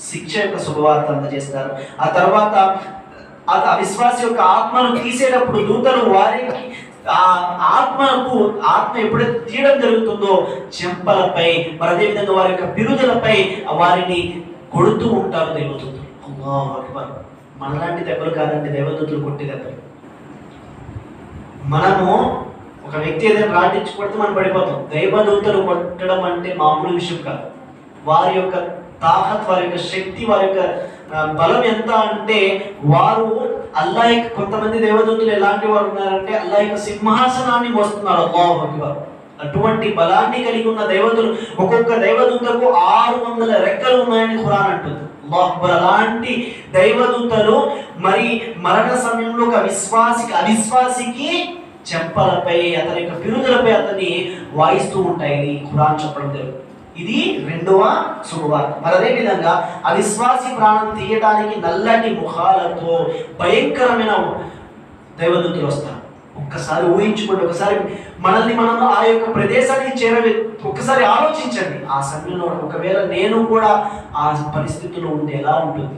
శిక్ష యొక్క శుభవార్త అందజేస్తారు. ఆ తర్వాత అవిశ్వాసి యొక్క ఆత్మను తీసేటప్పుడు దూతలు వారికి ఆ ఆత్మ ఎప్పుడైతే తీయడం జరుగుతుందో చెంపలపై, మరి అదేవిధంగా వారి యొక్క బిరుదులపై వారిని కొడుతూ ఉంటారు దేవదూతలు. అల్లాహు అక్బర్. మనలాంటి దెబ్బలు కాదండి దేవదూతలు కొట్టే దెబ్బలు. మనము ఒక వ్యక్తి ఏదైనా రాటించి కొడితే మనం పడిపోతాం. దైవదూతలు కొట్టడం అంటే మామూలు విషయం కాదు. వారి యొక్క తాహత్, వారి యొక్క శక్తి, వారి యొక్క బలం ఎంత అంటే, వారు అల్లా యొక్క కొంతమంది దేవదూతలు ఎలాంటి వారు ఉన్నారంటే అల్లా యొక్క సింహాసనాన్ని మోస్తున్నారు. అల్లాహు అక్బర్. అటువంటి బలాన్ని కలిగి ఉన్న దేవతలు, ఒక్కొక్క దేవదూతకు 600 రెక్కలు ఉన్నాయని ఖురాన్ అంటుంది. అల్లాహు అక్బర్. అలాంటి దైవదూతలు మరి మరణ సమయంలో ఒక అవిశ్వాసికి చెంపలపై, అతని యొక్క బిరుదులపై అతన్ని వాయిస్తూ ఉంటాయి ఖురాన్ చెప్పడం జరుగుతుంది. ఇది రెండవ శుభవార్త. మరి అదే విధంగా అవిశ్వాసి ప్రాణం తీయడానికి నల్లటి ముఖాలతో భయంకరమైన దైవదూతలు వస్తారు. ఒక్కసారి ఊహించుకోండి, ఒకసారి మనల్ని మనం ఆ యొక్క ప్రదేశానికి ఒక్కసారి ఆలోచించండి. ఆ సమయంలో ఒకవేళ నేను కూడా ఆ పరిస్థితుల్లో ఉంటే ఎలా ఉంటుంది?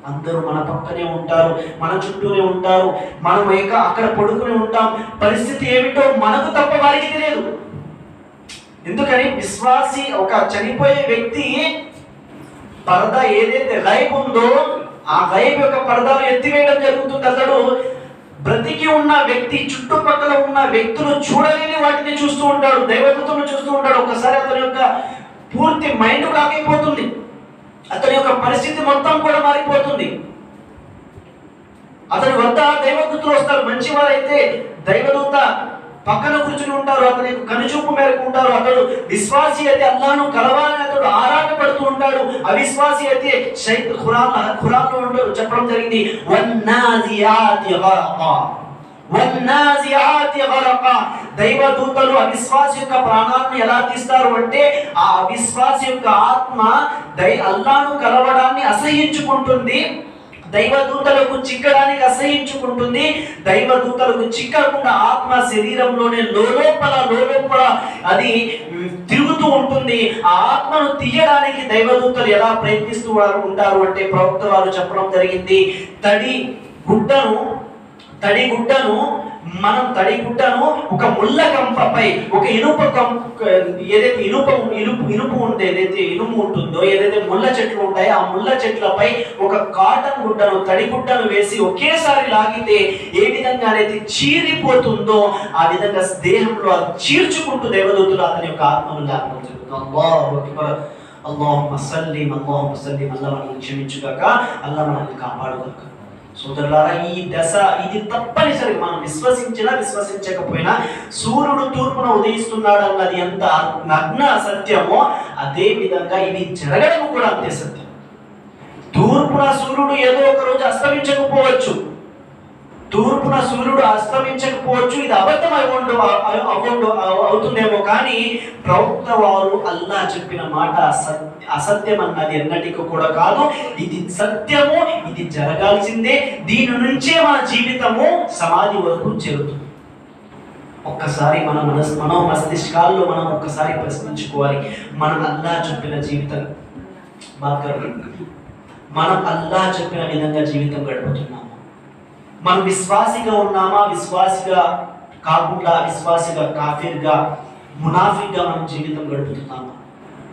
అందరూ మన పక్కనే ఉంటారు, మన చుట్టూనే ఉంటారు, మనం అక్కడ పడుకుని ఉంటాం. పరిస్థితి ఏమిటో మనకు తప్ప వారికి తెలియదు. ఎందుకని? విశ్వాసి, ఒక చనిపోయే వ్యక్తి పరదా ఏదైతే గైబ్ ఉందో ఆ గైబ్ యొక్క పరదాను ఎత్తివేయడం జరుగుతుంది. అతడు బ్రతికి ఉన్న వ్యక్తి చుట్టుపక్కల ఉన్న వ్యక్తులు చూడలేని వాటిని చూస్తూ ఉంటాడు, దైవదూతలను చూస్తూ ఉంటాడు. ఒకసారి అతని యొక్క పూర్తి మైండ్ బ్లాక్ అయిపోతుంది, అతని యొక్క పరిస్థితి మొత్తం కూడా మారిపోతుంది. అతని వద్ద దైవదూతలు వస్తారు. మంచివారైతే దైవదూత పక్కన కూర్చుని ఉంటారు, అతని కనుచూపు మేరకు ఉంటారు. అతడు విశ్వాసి అయితే అల్లాహ్ను కలవాలని అతడు ఆరాటపడుతూ ఉంటాడు. అవిశ్వాసి అయితే ఖురాన్లో చెప్పడం జరిగింది, దైవదూతలు అవిశ్వాసి యొక్క ప్రాణాలను ఎలా తీస్తారు అంటే, ఆ అవిశ్వాసి యొక్క ఆత్మ అల్లాహ్ను కలవడాన్ని అసహ్యించుకుంటుంది, దైవదూతలకు చిక్కడానికి అసహించుకుంటుంది. దైవదూతలకు చిక్కకుండా ఆత్మ శరీరంలోనే లోలోపల అది తిరుగుతూ ఉంటుంది. ఆ ఆత్మను తీయడానికి దైవదూతలు ఎలా ప్రయత్నిస్తూ ఉంటారు అంటే, ప్రవక్త వారు చెప్పడం జరిగింది, తడి గుడ్డను ఒక ముళ్ళ కంపపై, ఒక ఏదైతే ఇనుము ఉంటుందో, ఏదైతే ముళ్ళ చెట్లు ఉంటాయో ఆ ముళ్ళ చెట్లపై ఒక కాటన్ గుడ్డను, తడి గుడ్డను వేసి ఒకేసారి లాగితే ఏ విధంగా అయితే చీరిపోతుందో ఆ విధంగా దేహంలో అది చీల్చుకుంటూ దేవదూతలు అతని యొక్క ఆత్మను లాగడం జరుగుతుంది. అల్లాహుమ్మా సల్లిమ్ అల్లాహుమ్మా సల్లిమ్. అల్లాహ్ మనల్ని క్షమించుగాక, అల్లాహ్ మనల్ని కాపాడుగాక. సోదరులారా, ఈ దశ ఇది తప్పనిసరిగా మనం విశ్వసించినా విశ్వసించకపోయినా సూర్యుడు తూర్పున ఉదయిస్తున్నాడు అన్నది ఎంత నగ్న సత్యమో అదే విధంగా ఇది జరగడం కూడా అంతే సత్యం. తూర్పున సూర్యుడు ఏదో ఒక రోజు అస్తమించకపోవచ్చు, ఇది అబద్ధం అవుతుందేమో, కానీ ప్రవక్త వారు అల్లా చెప్పిన మాట అసత్యం అన్నది ఎన్నటికి కూడా కాదు. ఇది సత్యము, ఇది జరగాల్సిందే. దీని నుంచే మన జీవితము సమాధి వరకు చేరుతుంది. ఒక్కసారి మన మస్తిష్కాల్లో మనం ఒక్కసారి ప్రశ్నించుకోవాలి, మనం అల్లా చెప్పిన జీవితం మనం అల్లా చెప్పిన విధంగా జీవితం గడుపుతున్నాము? మనం విశ్వాసిగా ఉన్నామా? విశ్వాసిగా కాకుండా విశ్వాసిగా కాఫీర్గా మునాఫిక్గా మనం జీవితం గడుపుతున్నామా?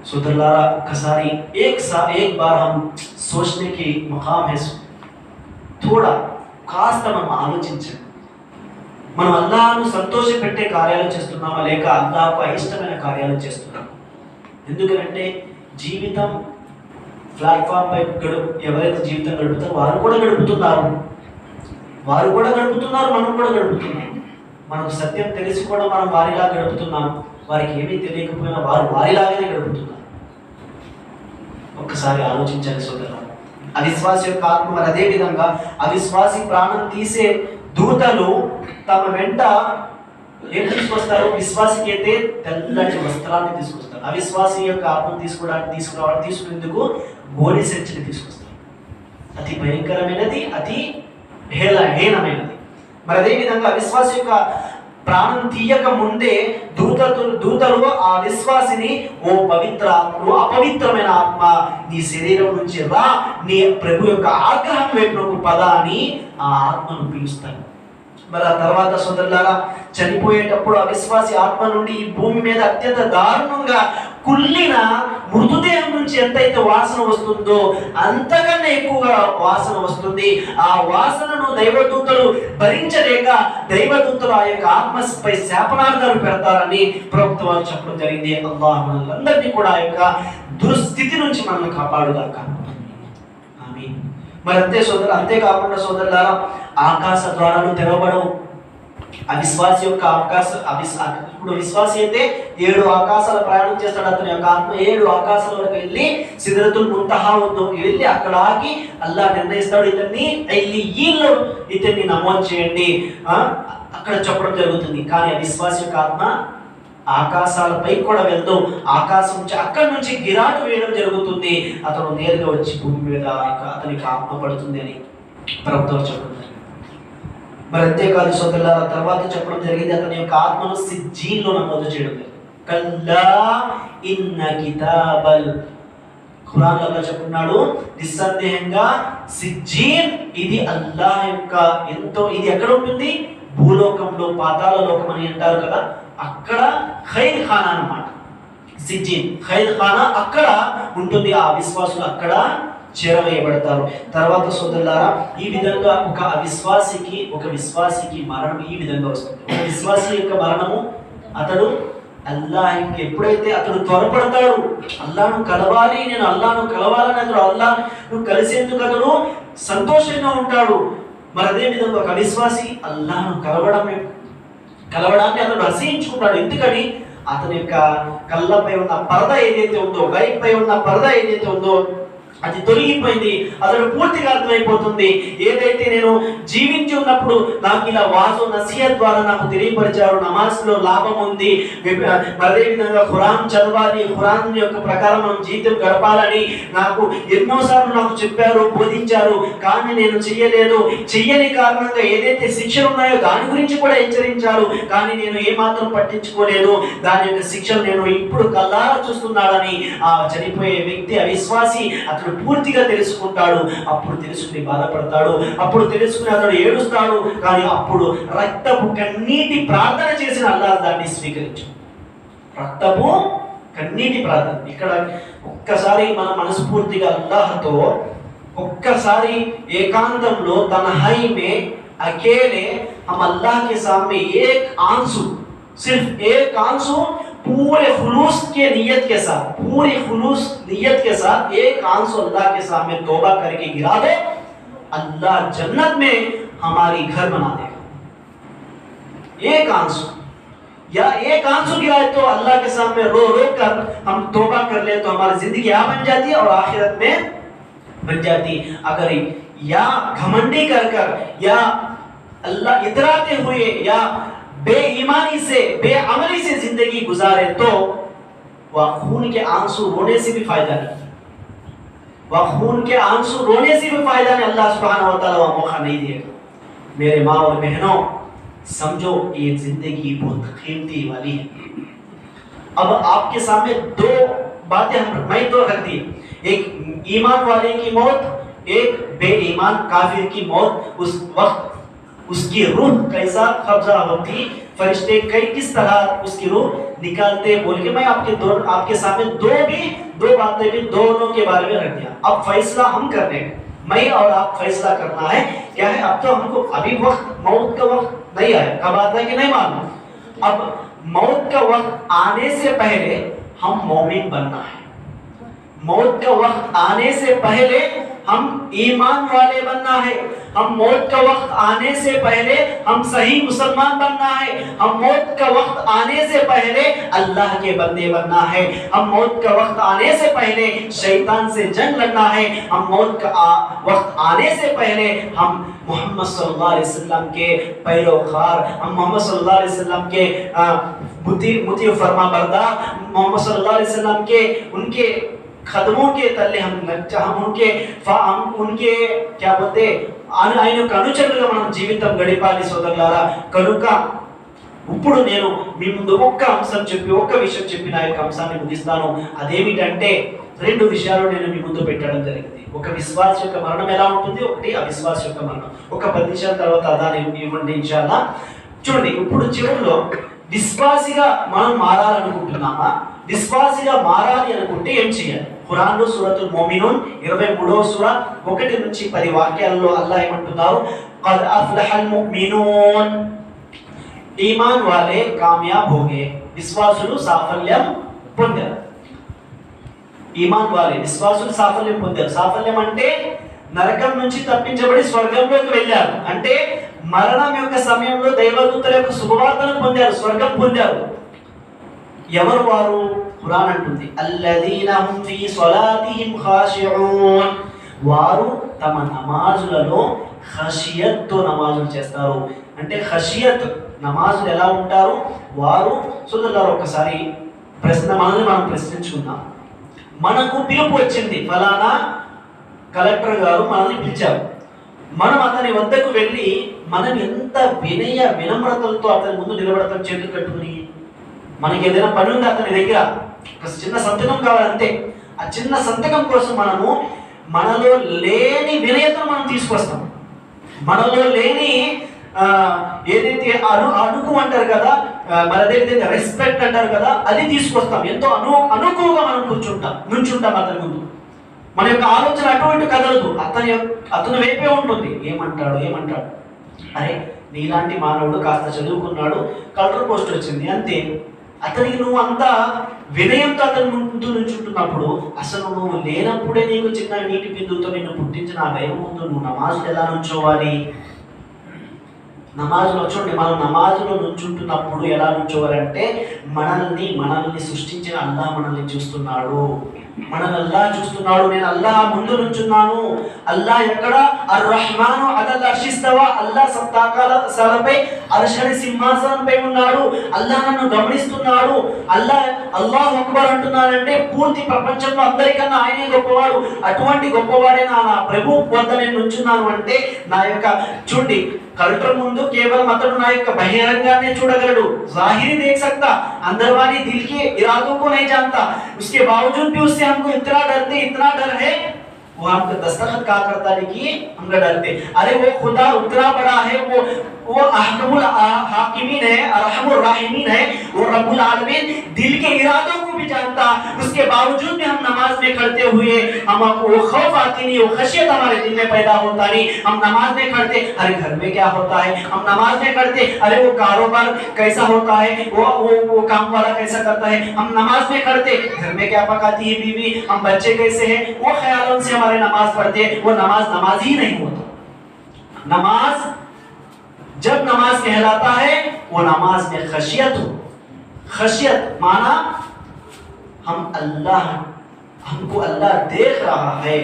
సోదరులారా, ఒక్కసారి एक बार हम सोचने की मकाम है. थोड़ा కాస్త మనం ఆలోచించండి. మనం అల్లాహను సంతోషపెట్టే కార్యాలు చేస్తున్నామా లేక అల్లాహకు అయిష్టమైన కార్యాలు చేస్తున్నామా? ఎందుకంటే జీవితం ప్లాట్ఫామ్ పై ఎవరైతే జీవితం గడుపుతారో వారు కూడా గడుపుతున్నారు, మనం కూడా గడుపుతున్నాం. మనకు సత్యం తెలిసి కూడా మనం వారిలా గడుపుతున్నాం, వారికి ఏమీ తెలియకపోయినా వారు వారిలాగానే గడుపుతున్నారు. ఒక్కసారి ఆలోచించండి సోదరులారా. అవిశ్వాసి యొక్క ఆత్మ మరి అదే విధంగా అవిశ్వాసి ప్రాణం తీసే దూతలు తమ వెంట ఏం తీసుకొస్తారు? విశ్వాసికి అయితే తెల్లటి వస్త్రాన్ని తీసుకొస్తారు. అవిశ్వాసి యొక్క ఆత్మను తీసుకునేందుకు గోడి సంచిని తీసుకొస్తారు. అతి భయంకరమైనది, అతి హేళనమైనది. మరి అదేవిధంగా అవిశ్వాసి యొక్క ప్రాణం తీయక ముందే దూతలు ఆ విశ్వాసిని, ఓ పవిత్ర ఆత్మ, అపవిత్రమైన ఆత్మ, నీ శరీరం నుంచి రా, నీ ప్రభు యొక్క ఆగ్రహం వైపునకు పద అని ఆ ఆత్మను పిలుస్తాడు. మరి ఆ తర్వాత సోదరులారా, చనిపోయేటప్పుడు అవిశ్వాసి ఆత్మ నుండి ఈ భూమి మీద అత్యంత దారుణంగా కుళ్ళిన మృతదేహం నుంచి ఎంతైతే వాసన వస్తుందో అంతకన్నా ఎక్కువగా వాసన వస్తుంది. ఆ వాసనను దైవదూతలు భరించలేక దైవదూతలు ఆ యొక్క ఆత్మపై శాపనార్థాలు పెడతారని ప్రవక్త వారు చెప్పడం జరిగింది. అల్లాహ్ మనల్ని కూడా ఆ యొక్క దుస్థితి నుంచి మనల్ని కాపాడుగాక. ఆమీన్. మరి అంతేకాకుండా సోదరులారా, ఆకాశ ద్వారాలు తెరవబడవు. అవిశ్వాసి యొక్క ఇప్పుడు విశ్వాసి అయితే 7 ఆకాశాల ప్రయాణం చేస్తాడు. అతని యొక్క ఆత్మ 7 ఆకాశాల వరకు వెళ్ళి సిదరతుల్ ముంతహా వద్ద వెళ్ళి అక్కడ ఆగి అల్లాహ్ నిర్ణయిస్తాడు, ఇతన్ని నమోదు చేయండి, అక్కడ చెప్పడం జరుగుతుంది. కానీ అవిశ్వాసి యొక్క ఆత్మ ఆకాశాలపై కూడా వెళ్తూ ఆకాశం నుంచి అక్కడి నుంచి గిరాటు వేయడం జరుగుతుంది. అతను నేరుగా వచ్చి భూమి మీద అతనికి ఆత్మ పడుతుంది అని ప్రవక్త చెప్పడం జరిగింది. మరి అంతేకాదు సోదరులారా, తర్వాత చెప్పడం జరిగింది, అతని యొక్క ఆత్మను సిజ్జీన్లో నమోదు చేయడం జరిగింది. కల్లా ఇన్న కితాబల్ ఖురాన్ అల్లాహ్ చెప్తున్నాడు, నిస్సందేహంగా సిజ్జీన్ ఇది అల్లాహ్ యొక్క ఇది ఎక్కడ ఉంటుంది? భూలోకంలో, పాతాళ లోకం అని అంటారు కదా, అక్కడ ఖైర్ ఖానా అన్నమాట. సిజ్జీన్ ఖైర్ ఖానా అక్కడ ఉంటుంది. ఆ విశ్వాసులు అక్కడ చేరవేయబడతారు. తర్వాత సోదరులారా, ఈ విధంగా ఒక విశ్వాసికి మరణం ఈ విధంగా వస్తుంది. ఒక విశ్వాసి యొక్క మరణము, అతడు అల్లాహ్కి ఎప్పుడైతే అతడు త్వరపడతాడు, అల్లాహ్ను కలవాలి, నేను అల్లాహ్ను కలవాలని అతడు అల్లాహ్ను కలిసేందుకు అతడు సంతోషంగా ఉంటాడు. మరి అదే విధంగా ఒక అవిశ్వాసి అల్లాహ్ను కలవడాన్ని అతడు అసహించుకుంటాడు. ఎందుకని? అతని యొక్క కళ్ళపై ఉన్న పరద ఏదైతే ఉందో, గైపై ఉన్న పరద ఏదైతే ఉందో అది తొలగిపోయింది. అతడు పూర్తిగా అర్థమైపోతుంది, ఏదైతే నేను జీవించి ఉన్నప్పుడు నాకు ఇలా వాజు నసీహత్ ద్వారా నాకు తెలియపరిచారు, నమాజ్లో లాభం ఉంది, అదేవిధంగా ఖురాన్ చదవాలి, ఖురాన్ యొక్క ప్రకారం మనం జీవితం గడపాలని నాకు ఎన్నోసార్లు నాకు చెప్పారు, బోధించారు. కానీ నేను చెయ్యని కారణంగా ఏదైతే శిక్షలు ఉన్నాయో దాని గురించి కూడా హెచ్చరించారు. కానీ నేను ఏమాత్రం పట్టించుకోలేదు. దాని యొక్క శిక్షలు నేను ఇప్పుడు కల్లారా చూస్తున్నాడని ఆ చనిపోయే వ్యక్తి అవిశ్వాసి అతడు పూర్తిగా తెలుసుకుంటాడు. అప్పుడు తెలుసుకుని బాధపడతాడు, అప్పుడు తెలుసుకుని అతడు ఏడుస్తాడు. కానీ అప్పుడు రక్తపు కన్నీటి ప్రార్థన చేసిన అల్లాహ్ దాన్ని స్వీకరించు. రక్తపు కన్నీటి ప్రార్థన. ఇక్కడ ఒక్కసారి మన మనస్ఫూర్తిగా అల్లాహ్తో ఒక్కసారి ఏకాంతంలో తన్హాई में अकेले हम अल्लाह के सामने एक आंसू, सिर्फ एक आंसू पूरी खुलूस नियत के साथ एक आंसू अल्लाह के सामने तौबा करके गिरा दे, अल्लाह जन्नत में हमारी घर बना देगा। एक आंसू या एक आंसू गिराए तो अल्लाह के सामने रो रो कर हम तौबा कर ले तो हमारी जिंदगी यहाँ बन जाती है और आखिरत में बन जाती। अगर या घमंडी कर कर या अल्लाह इतराते हुए या बेईमानी से बेअमली से जिंदगी गुजारे तो वह खून के आंसू रोने से भी फायदा नहीं, वह खून के आंसू रोने से भी फायदा नहीं। अल्लाह सुब्हानहु व तआला वह मौका नहीं देगा। मेरे माँ और बहनों, समझो ये जिंदगी बहुत कीमती वाली है। अब आपके सामने दो बातें मैं तो रख दी, एक ईमान वाले की मौत, एक बेईमान काफिर की मौत। उस वक्त उसकी रूह कैसा कब्जा होती, फरिश्ते कई किस तरह उसकी रूह निकालते, बोल के मैं आपके सामने दो बातें भी दोनों के बारे में रख दिया। अब फैसला हम कर रहे हैं, मैं और आप फैसला करना है क्या है। अब तो हमको अभी वक्त मौत का वक्त नहीं आया, कब आता है कि नहीं मालूम। अब मौत का वक्त आने से पहले हम मोमिन बनना है, मौत का वक्त आने से पहले हम ईमान वाले बनना है, हम मौत का वक्त आने से पहले हम सही मुसलमान बनना है, हम मौत का वक्त आने से पहले अल्लाह के बंदे बनना है, हम मौत का वक्त आने से पहले शैतान से जंग लड़ना है, हम मौत का वक्त आने से पहले हम मोहम्मद सल्लल्लाहु अलैहि वसल्लम के पैरोकार, हम मोहम्मद सल्लल्लाहु अलैहि वसल्लम के मुती फरमा बरदार, मोहम्मद सल्लल्लाहु अलैहि वसल्लम के उनके कदमों के तले हम उनके क्या बोलते ఆయన అనుచరులుగా మనం జీవితం గడిపాలి సోదరులారా। కనుక ఇప్పుడు నేను మీ ముందు ఒక్క అంశం చెప్పి ఒక్క విషయం చెప్పి నా యొక్క అంశాన్ని ముగిస్తాను। అదేమిటంటే రెండు విషయాలు నేను మీ ముందు పెట్టడం జరిగింది। ఒక విశ్వాస యొక్క మరణం ఎలా ఉంటుంది, ఒకటి అవిశ్వాస యొక్క మరణం। ఒక 10 నిమిషాల తర్వాత అదాని ఇవ్వండి ఇన్షాల్లా। చూడండి, ఇప్పుడు చివరిలో విశ్వాసిగా మనం మారాలనుకుంటున్నామా, విశ్వాసిగా మారాలి అనుకుంటే ఏం చేయాలి? ఖురాన్లో సూరతుల్ మోమినూన్ 23వ సూర 1 నుంచి 10 వాక్యాలలో అల్లాహ్ ఏమంటున్నారు? ఖద్ అఫ్లహల్ ముమినూన్, ఈమాన్ వాలే కామయాబ్ హోగే, విశ్వాసులు సాఫల్యం పొందారు। ఈమాన్ వాలే విశ్వాసులు సాఫల్యం పొందారు। సాఫల్యం అంటే నరకం నుంచి తప్పించబడి స్వర్గంలోకి వెళ్ళారు, అంటే మరణం యొక్క సమయంలో దైవదూతల యొక్క శుభవార్తను పొందారు, స్వర్గం పొందారు। ఎవరు వారు? ఖురాన్ అంటుంది అల్లదీన హుమ్ ఫీ సలాతిహిం ఖాషిఊన్, వారు తమ నమాజులలో ఖషియత్తో నమాజులు చేస్తారు। అంటే ఖషియత్ నమాజులు ఎలా ఉంటారు వారు? సోదరులారా, ఒకసారి మనల్ని మనం ప్రశ్నించుకుందాం। మనకు పిలుపు వచ్చింది, ఫలానా కలెక్టర్ గారు మనల్ని పిలిచారు, మనం అతని వద్దకు వెళ్ళి మనం ఎంత వినమ్రతలతో అతని ముందు నిలబడతాం, చేతులు కట్టుకుని। మనకి ఏదైనా పని ఉంది అతని దగ్గర, ఒక చిన్న సంతకం కావాలంటే ఆ చిన్న సంతకం కోసం మనలో లేని వినయతను మనం తీసుకొస్తాం, మనలో లేని ఏదైతే అణుకు అంటారు కదా, మన దగ్గర రెస్పెక్ట్ అంటారు కదా, అది తీసుకొస్తాం। ఎంతో అనుకువగా మనం నుంచుంటాం అతని ముందు। మన యొక్క ఆలోచన అటువంటి కదలదు, అతను వైపే ఉంటుంది। ఏమంటాడు? అరే నీలాంటి మానవుడు కాస్త చదువుకున్నాడు, కలెక్టర్ పోస్ట్ వచ్చింది, అంతే। అతనికి నువ్వు అంతా వినయంతో అతని ముందు నుంచుంటున్నప్పుడు, అసలు నువ్వు లేనప్పుడే నీకు చిన్న నీటి బిందువుతో నిన్ను పుట్టించిన ఆ దైవం ముందు నువ్వు నమాజులు ఎలా నుంచోవాలి? నమాజులో చూడండి, మనం నమాజులో నుంచుంటున్నప్పుడు ఎలా నుంచోవాలంటే మనల్ని సృష్టించిన అల్లాహ్ మనల్ని చూస్తున్నాడు, మనల్ని అల్లాహ్ చూస్తున్నాడు। నేను అల్లాహ్ ముందు నుంచున్నాను। అల్లాహ్ ఎక్కడ? అర్ రహ్మాను అలల్ అర్షి ఇస్తవా, అల్లాహ్ సప్తాకాలపై అర్ష్ అనే సింహాసనంపై ఉన్నాడు। అల్లాహ్ నన్ను గమనిస్తున్నాడు। అల్లాహ్ అక్బర్ అంటున్నానంటే పూర్తి ప్రపంచంలో అందరికన్నా ఆయనే గొప్పవాడు। అటువంటి గొప్పవాడే నా ప్రభు వద్ద నేను నుంచున్నాను అంటే నా యొక్క చూడండి, కలెక్టర్ ముందు కేవలం అతడు నా యొక్క బహిరంగానే చూడగలడు, जाहिर देख सकता, अंदर वाली दिल के इरादों को नहीं जानता। उसके बावजूद भी उससे हमको इतना डर है, वो हमको दस्तखत क्या करता है कि हम डरते। अरे वो खुदा उतना बड़ा है, वो अहकमुल हाकिमीन है, अरहमुर राहिमीन है, वो रब्बुल आलमीन दिल के इरादों को भी जानता। उसके बावजूद भी हम नमाज में खड़ते हुए हमको वो खौफ आती नहीं, वो खशियत हमारे दिल में पैदा होता नहीं। हम नमाज में खड़ते, अरे घर में क्या होता है? हम नमाज में खड़ते, अरे वो कारोबार कैसा होता है, वो काम वाला कैसा करता है। हम नमाज में खड़ते, घर में क्या पकाती है बीवी, हम बच्चे कैसे हैं, वो ख्यालों से हमारे नमाज पढ़ते, वो नमाज ही नहीं होता। नमाज जब नमाज कहलाता है वो नमाज में खशियत हो। खशियत माना हमको अल्लाह देख रहा है,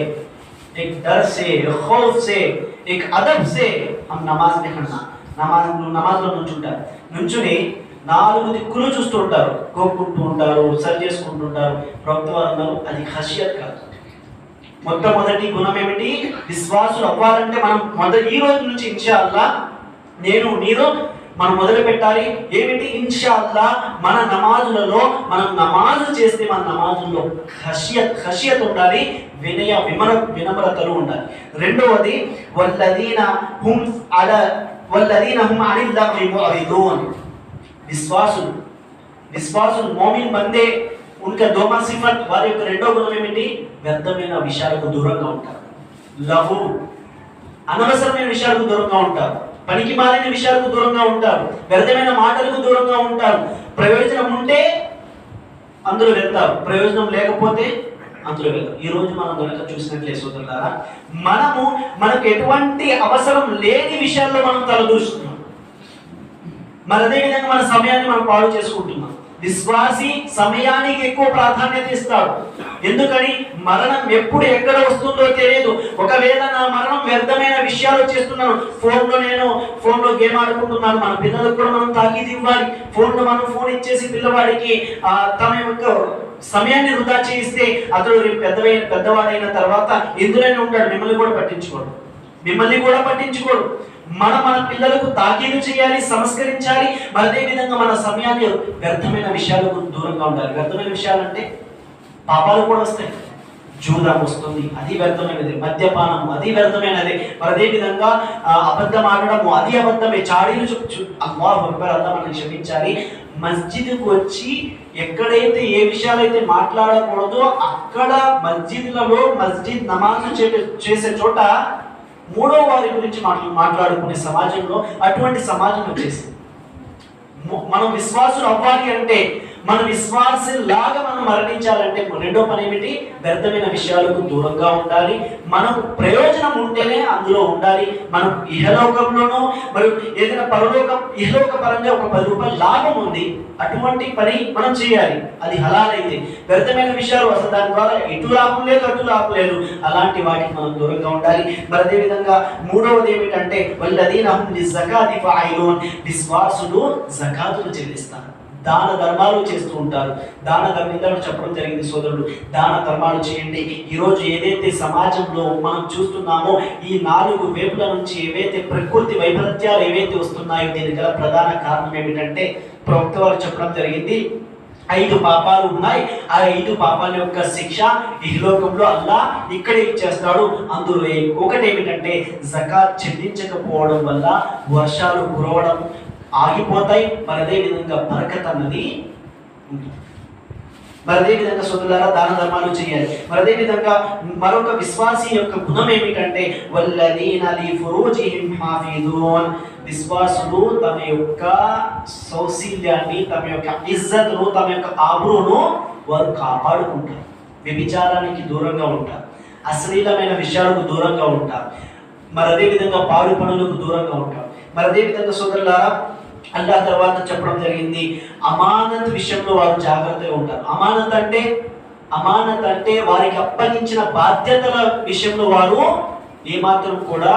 एक डर से, एक खौफ से, एक अदब से हम नमाज में खड़ना। నమాజ్లో నుంచుని 4 దిక్కులు చూస్తూ ఉంటారు, కోపుకుంటూ ఉంటారు, సరి చేసుకుంటుంటారు. ప్రవక్త వారు అన్నారు అది ఖషియత్ కాదు. మొట్టమొదటి గుణం ఏమిటి? విశ్వాసులు అవ్వాలంటే మనం ఈ రోజు నుంచి ఇన్షాఅల్లా మీరు మనం మొదలు పెట్టాలి. ఏమిటి? ఇన్షాఅల్లా మన నమాజులలో మనం నమాజు చేస్తే మన నమాజుల్లో ఖషియత్ ఉండాలి, వినమ్రతలు ఉండాలి. రెండవది వల్లదీన హుమ్ అనిల్ లగ్వి ముఅరిదూన్. విశ్వాసులు మోమిన్ బందే ఉన్కా దోమా సిఫత్, వారి యొక్క రెండో గుణం ఏమిటి? వ్యర్థమైన విషయాలకు దూరంగా ఉంటారు. లఘు అనవసరమైన విషయాలకు దూరంగా ఉంటారు, పనికి మాలిన విషయాలకు దూరంగా ఉంటారు, వ్యర్థమైన మాటలకు దూరంగా ఉంటారు. ప్రయోజనం ఉంటే అందులో వెళ్తారు, ప్రయోజనం లేకపోతే అందులో వెళ్తారు. ఈ రోజు మనం కనుక చూసినట్లే సోదరులారా, మనకు ఎటువంటి అవసరం లేని విషయాల్లో మనం తలదూస్తున్నాం. మరి అదేవిధంగా మన సమయాన్ని మనం పాడు చేసుకుంటున్నాం. విశ్వాసి సమయానికి ఎక్కువ ప్రాధాన్యత ఇస్తాడు. ఎందుకని? మరణం ఎప్పుడు ఎక్కడ వస్తుందో తెలియదు. ఒకవేళ నా మరణం వ్యర్థమైన విషయాలు చేస్తున్నాను, ఫోన్లో గేమ్ ఆడుకుంటున్నాను, మన పిల్లలకు కూడా మనం తాకీదు ఇవ్వాలి. మనం ఫోన్ ఇచ్చేసి పిల్లవాడికి తమ యొక్క సమయాన్ని వృధా చేయిస్తే అతడు పెద్దవాడైన తర్వాత ఎందులోనే ఉంటాడు, మిమ్మల్ని కూడా పట్టించుకోడు. మన పిల్లలకు తాకీదు చేయాలి, సంస్కరించాలి. మరి అదే విధంగా మన సమయాన్ని వ్యర్థమైన విషయాలకు దూరంగా ఉండాలి. వ్యర్థమైన విషయాలు అంటే పాపాలు కూడా వస్తాయి. జూదం వస్తుంది, అది వ్యర్థమైనది. మద్యపానం, అది వ్యర్థమైనది. మరి అదే విధంగా అబద్ధం ఆడడము, అది అబద్ధమే. చాడీలు అల్లాహు అక్బర్, అల్లాహ్ మనల్ని క్షమించాలి. మస్జిద్కు వచ్చి ఎక్కడైతే ఏ విషయాలైతే మాట్లాడకూడదో అక్కడ మస్జిద్ నమాజ్ చేసే చోట మూడో వారి గురించి మాట్లాడుకునే సమాజంలో అటువంటి సమాజం వచ్చేసింది. మనం విశ్వాసులు అవ్వాలి అంటే, మన విశ్వాసులాగా మనం మరణించాలంటే రెండో పని ఏమిటి? వ్యర్థమైన విషయాలకు దూరంగా ఉండాలి. మనకు ప్రయోజనం ఉంటేనే అందులో ఉండాలి. మనం ఇహలోకంలోనూ మరియు ఏదైనా ఇహలోక పరంగా ఒక 10 రూపాయల లాభం ఉంది, అటువంటి పని మనం చేయాలి. అది హలాల్ అయితే. వ్యర్థమైన విషయాలు అసలు దాని ద్వారా ఇటు లాభం లేదు, అటు లాభం లేదు, అలాంటి వాటికి మనం దూరంగా ఉండాలి. మరి అదే విధంగా మూడవది ఏమిటంటే వల్లదీన హుమ్ లిజ్జకాతి ఫాయిలూన్. విశ్వాసులు జకాతులు చెల్లిస్తారు, దాన ధర్మాలు చేస్తూ ఉంటారు. దాన ధర్మాలు చెప్పడం జరిగింది సోదరుడు, దాన ధర్మాలు చేయండి. ఈరోజు ఏదైతే సమాజంలో మనం చూస్తున్నామో ఈ 4 వైపుల నుంచి ఏవైతే ప్రకృతి వైపరీత్యాలు ఏవైతే వస్తున్నాయో దీనికి గల ప్రధాన కారణం ఏమిటంటే ప్రవక్త వారు చెప్పడం జరిగింది 5 పాపాలు ఉన్నాయి. ఆ 5 పాపాల యొక్క శిక్ష ఇహలోకంలో అల్లాహ్ ఇక్కడే ఇచ్చేస్తాడు. అందులో ఒకటి ఏమిటంటే జకాత్ చెల్లించకపోవడం వల్ల వర్షాలు కురవడం ఆగిపోతాయి. మరి అదే విధంగా బరకత్ అన్నది ఉంటుంది. మరి అదే విధంగా సోదరులారా దాన ధర్మాలు చేయాలి. మరి అదే విధంగా మరొక విశ్వాసి యొక్క గుణం ఏమిటంటే వల్లదీన లిఫురూజిహిం హాఫిజూన్. విశ్వాసులు తమ యొక్క సౌశీల్యాన్ని, తమ యొక్క ఇజ్జత్ను, తమ యొక్క ఆబ్రూను వారు కాపాడుకుంటారు. వ్యభిచారానికి దూరంగా ఉంటారు, అశ్లీలమైన విషయాలకు దూరంగా ఉంటారు, మరి అదే విధంగా పాడు పనులకు దూరంగా ఉంటారు. మరి అదే విధంగా సోదరులారా అల్లాహ్ తర్వాత చెప్పడం జరిగింది అమానత్ విషయంలో వారు జాగ్రత్తగా ఉంటారు. అమానత్ అంటే వారికి అప్పగించిన బాధ్యతల విషయంలో వారు ఏమాత్రం కూడా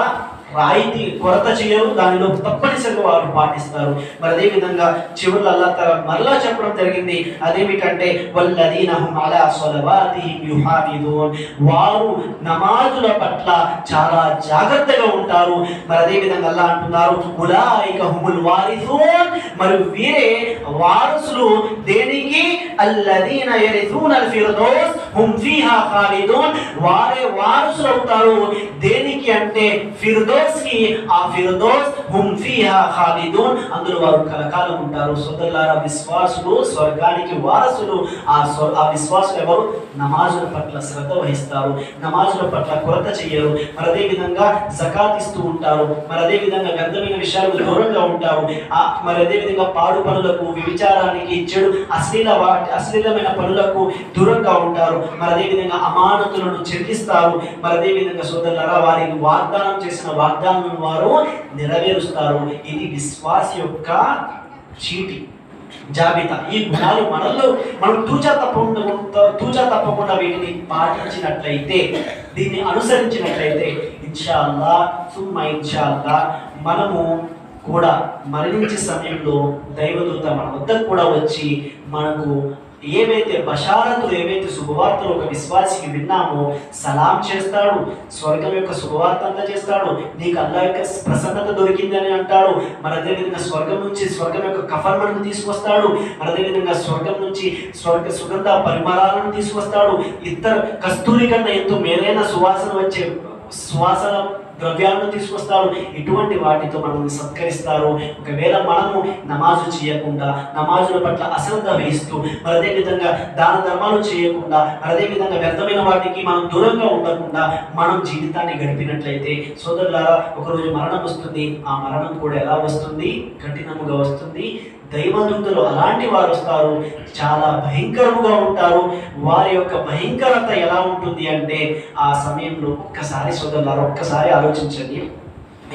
రాయితీ కొరత చేయరు, దానిలో తప్పనిసరిగా వారు పాటిస్తారు. మరి అదే విధంగా చివరిలో అల్లాహ్ తఆలా మరలా చెప్పడం జరిగింది అదేమిటంటే వల్లదీన హుమ్ అలా సలవాతిహిం యుహాఫిదూన్. వారు నమాజుల పట్ల చాలా జాగ్రత్తగా ఉంటారు. మరి అదే విధంగా అల్లాహ్ అంటున్నారు ఉలాయిక హుముల్ వారిసూన్. మరి వీరే వారసులు. దేనికి? అల్లదీన యరిసూనల్ ఫిర్దౌస్ హుమ్ ఫీహా ఖాలిదూన్. వారే వారసులు అవుతారు. దేనికి అంటే ఫిర్దౌస్ కి, ఆ ఫిర్దౌస్ హుమ్ ఫీహా ఖాలిదూన్, అందులో వారు కలకాలం ఉంటారు. సోదరులారా విశ్వాసులు స్వర్గానికి వారసులు. ఆ విశ్వాసులు ఎవరు? నమాజుల పట్ల శ్రద్ధ వహిస్తారు, నమాజుల పట్ల కొరత చేయరు. మరి అదే విధంగా జకాత్ ఇస్తూ ఉంటారు. మరి అదే విధంగా వ్యర్థమైన విషయాలకు దూరంగా ఉంటారు. మరి అదే విధంగా పాడు పనులకు, వ్యభిచారానికి, చెడు అశ్లీలమైన పనులకు దూరంగా ఉంటారు. మరి అదేవిధంగా అమానతులను చెల్లిస్తారు, మరి అదేవిధంగా సోదరులారా వారికి వాగ్దానం చేసిన వాగ్దానం వారు నెరవేరుస్తారు. ఇది విశ్వాస యొక్క చీటి జాబితా. ఈ గుణాలు మనలో మనం తూచా తప్పకుండా వీటిని పాటించినట్లయితే, దీన్ని అనుసరించినట్లయితే ఇన్షా అల్లాహ్ సుమ్మా ఇన్షా అల్లాహ్ మనము కూడా మరణించే సమయంలో దైవదూత మన వద్దకు కూడా వచ్చి మనకు ఏవైతే బషారతులు, ఏవైతే శుభవార్తలు ఒక విశ్వాసికి విన్నామో సలాం చేస్తాడు, స్వర్గం యొక్క శుభవార్త అంతా చేస్తాడు, నీకు అల్లాహ్ యొక్క ప్రసన్నత దొరికిందని అంటాడు. మరి అదేవిధంగా స్వర్గం నుంచి స్వర్గం యొక్క కఫర్లను తీసుకొస్తాడు, మరి అదేవిధంగా స్వర్గం నుంచి స్వర్గ సుగంధ పరిమళాలను తీసుకొస్తాడు, ఇతర కస్తూరి కన్నా ఎంతో మేలైన సువాసన వచ్చే సువాసన ద్రవ్యాలను తీసుకొస్తారు. ఇటువంటి వాటితో మనల్ని సత్కరిస్తారు. ఒకవేళ మనము నమాజు చేయకుండా, నమాజుల పట్ల అశ్రద్ధ వహిస్తూ, మరి అదేవిధంగా దాన ధర్మాలు చేయకుండా, మరి అదేవిధంగా వ్యర్థమైన వాటికి మనం దూరంగా ఉండకుండా మనం జీవితాన్ని గడిపినట్లయితే సోదరులారా ఒకరోజు మరణం వస్తుంది. ఆ మరణం కూడా ఎలా వస్తుంది? కఠినముగా వస్తుంది. దైవదూతలు అలాంటి వారు వస్తారు, చాలా భయంకరముగా ఉంటారు. వారి యొక్క భయంకరత ఎలా ఉంటుంది అంటే ఆ సమయంలో ఒక్కసారి సోదరులారా ఒక్కసారి ఆలోచించండి.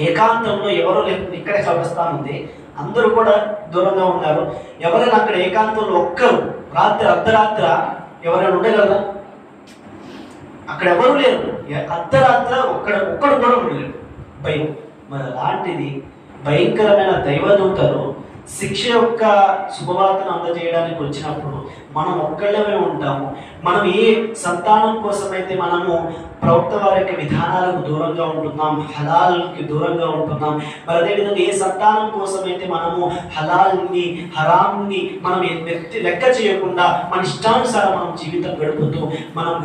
ఏకాంతంలో ఎవరు లేకుండా, ఇక్కడే కబ్రస్థానం ఉంది, అందరూ కూడా దూరంగా ఉన్నారు. ఎవరైనా అక్కడ ఏకాంతంలో ఒక్కరు అర్ధరాత్ర ఎవరైనా ఉండగలరా? అక్కడ ఎవరు లేరు, అర్ధరాత్ర ఒక్కడు కూడా ఉండలేరు, భయం. మరి అలాంటిది భయంకరమైన దైవదూతలు శిక్ష యొక్క శుభవార్తను అందజేయడానికి వచ్చినప్పుడు మనం ఒక్కళ్ళమే ఉంటాము. మనం ఏ సంతానం కోసమైతే మనము ప్రవక్త వారి యొక్క విధానాలకు దూరంగా ఉంటున్నాం, హలాల్కి దూరంగా ఉంటున్నాం, మరి అదేవిధంగా ఏ సంతానం కోసమైతే మనము హలాల్ని హరాంని మనం లెక్క చేయకుండా మన ఇష్టానుసారం మనం జీవితం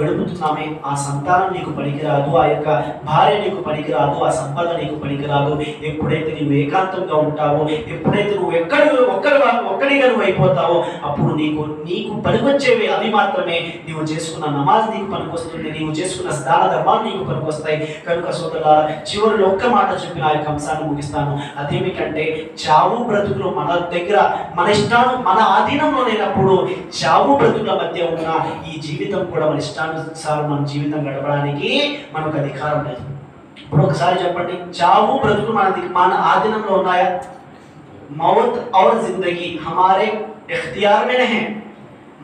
గడుపుతున్నామే, ఆ సంతానం నీకు పనికిరాదు, ఆ యొక్క భార్య నీకు పనికిరాదు, ఆ సంపద నీకు పనికిరాదు. ఎప్పుడైతే నువ్వు ఏకాంతంగా ఉంటావో, ఎప్పుడైతే నువ్వు ఒక్కడిగా నువ్వు అయిపోతావో అప్పుడు నీకు పనికొచ్చేవి అవి మాత్రమే. నీవు చేసుకున్న నమాజ్ నీకు పనికొస్తుంది, నీవు చేసుకున్న దాన ధర్మాలు నీకు పనికొస్తాయి. కనుక సోదరులారా చివరిలో ఒక్క మాట చెప్పి నా యొక్క అంశాన్ని ముగిస్తాను. అదేమిటంటే చావు బ్రతుకులు మన దగ్గర మన ఆధీనంలో లేనప్పుడు చావు బ్రతుకుల మధ్య ఉన్న ఈ జీవితం కూడా మన ఇష్టానుసారం మన జీవితం గడపడానికి మనకు అధికారం లేదు. ఇప్పుడు ఒకసారి చెప్పండి, చావు బ్రతుకులు మన ఆధీనంలో ఉన్నాయా? मौत और जिंदगी हमारे इख्तियार में नहीं है।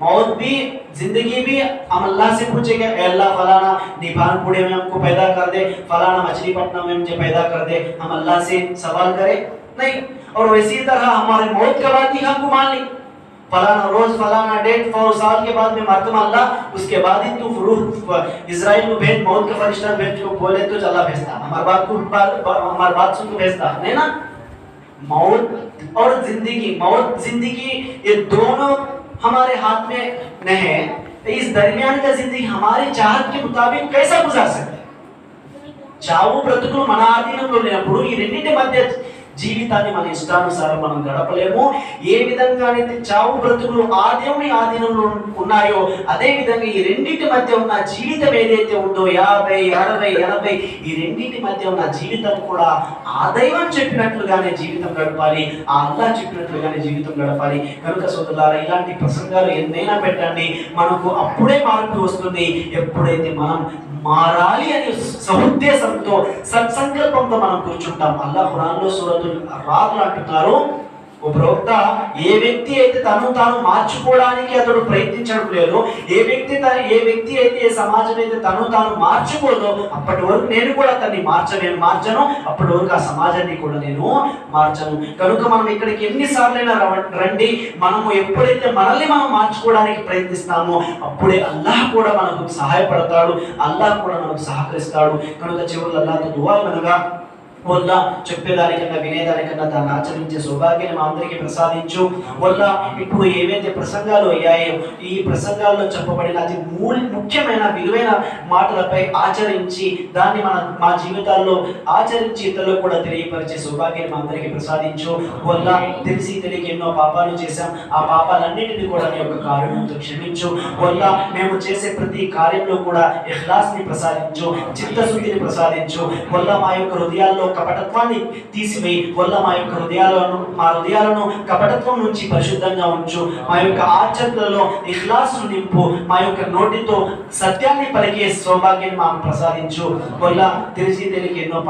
मौत भी जिंदगी भी हम अल्लाह से पूछेंगे, अल्लाह फलाना निभानपुरे में हमको पैदा कर दे, फलाना मछलीपट्टनम में मुझे पैदा कर दे, हम अल्लाह से सवाल करें? नहीं। और वैसी तरह हमारे मौत के बाद ही हमको मान ली, फलाना रोज फलाना डेट 100 साल के बाद में मरतम अल्लाह, उसके बाद ही तू फरूख इजराइल को भेज, मौत का फरिश्ता भेज, जो बोले तो अल्लाह भेजता, हमारी बात सुन के भेजता नहीं ना। मौत और जिंदगी ये दोनों हमारे हाथ में नहीं है। इस दरमियान का जिंदगी हमारी चाहत के मुताबिक कैसा गुजार सकते हैं? చావు బ్రతుకులు మన ఆధీనంలో లేనప్పుడు ఈ రెండింటి మధ్య జీవితాన్ని మన ఇష్టానుసారం మనం గడపలేము. ఏ విధంగా అయితే చావు బ్రతుకులు ఆ దేవుని ఆధీనంలో ఉన్నాయో అదే విధంగా ఈ రెండింటి మధ్య ఉన్న జీవితం ఏదైతే ఉందో 50, 60, 80 ఈ రెండింటి మధ్య ఉన్న జీవితం కూడా ఆ దైవం చెప్పినట్లుగానే జీవితం గడపాలి, ఆ అల్లాహ్ చెప్పినట్లుగానే జీవితం గడపాలి. కనుక సోదరులారా ఇలాంటి ప్రసంగాలు ఎన్నైనా పెట్టండి, మనకు అప్పుడే మార్పు వస్తుంది ఎప్పుడైతే మనం మారాలి అనే సదుద్దేశంతో సత్సంకల్పంతో మనం కూర్చుంటాం. అల్లాహ్ ఖురాన్లో సూరతుల్ రాద్ అంటున్నారు, ఓ ప్రవక్త ఏ వ్యక్తి అయితే తను తాను మార్చుకోవడానికి అతడు ప్రయత్నించడం లేదు, ఏ వ్యక్తి అయితే ఏ సమాజం అయితే తను తాను మార్చుకోదో అప్పటి వరకు నేను కూడా అతన్ని మార్చను, అప్పటి వరకు ఆ సమాజాన్ని కూడా నేను మార్చను. కనుక మనం ఇక్కడికి ఎన్నిసార్లైనా రండి, మనము ఎప్పుడైతే మనల్ని మనం మార్చుకోవడానికి ప్రయత్నిస్తామో అప్పుడే అల్లాహ్ కూడా మనకు సహాయపడతాడు, అల్లాహ్ కూడా మనకు సహకరిస్తాడు. కనుక చివరిలో అల్లాహ్తో దుఆ అనగా వల్ల చెప్పేదానికన్నా వినేదానికన్నా దాన్ని ఆచరించే సౌభాగ్యాన్ని మా అందరికీ ప్రసాదించు. వల్ల ఇప్పుడు ఏవైతే ప్రసంగాలు అయ్యాయో ఈ ప్రసంగాల్లో చెప్పబడిన అతి ముఖ్యమైన విలువైన మాటలపై ఆచరించి దాన్ని మా జీవితాల్లో ఆచరించి ఇతరులకు కూడా తెలియపరిచే సౌభాగ్యాన్ని మా అందరికీ ప్రసాదించు. వల్ల తెలిసి తెలియక ఎన్నో పాపాలు చేశాం, ఆ పాపాలన్నింటినీ కూడా నీ యొక్క కారుణ్యంతో క్షమించు. వల్ల మేము చేసే ప్రతి కార్యంలో కూడా ఇఖ్లాస్ని ప్రసాదించు, చిత్తశుద్ధిని ప్రసాదించు. వల్ల మా యొక్క హృదయాల్లో కపటత్వాన్ని తీసివేయి. వల్ల మా హృదయాలను కపటత్వం నుంచి పరిశుద్ధంగా ఉంచు. మా యొక్క ఆచరణలో ఇఖ్లాసును నింపు. మా యొక్క నోటితో సత్యాన్ని పలికే సౌభాగ్యాన్ని మాకు ప్రసాదించు. వల్ల తెలిసి తెలియక ఎన్నో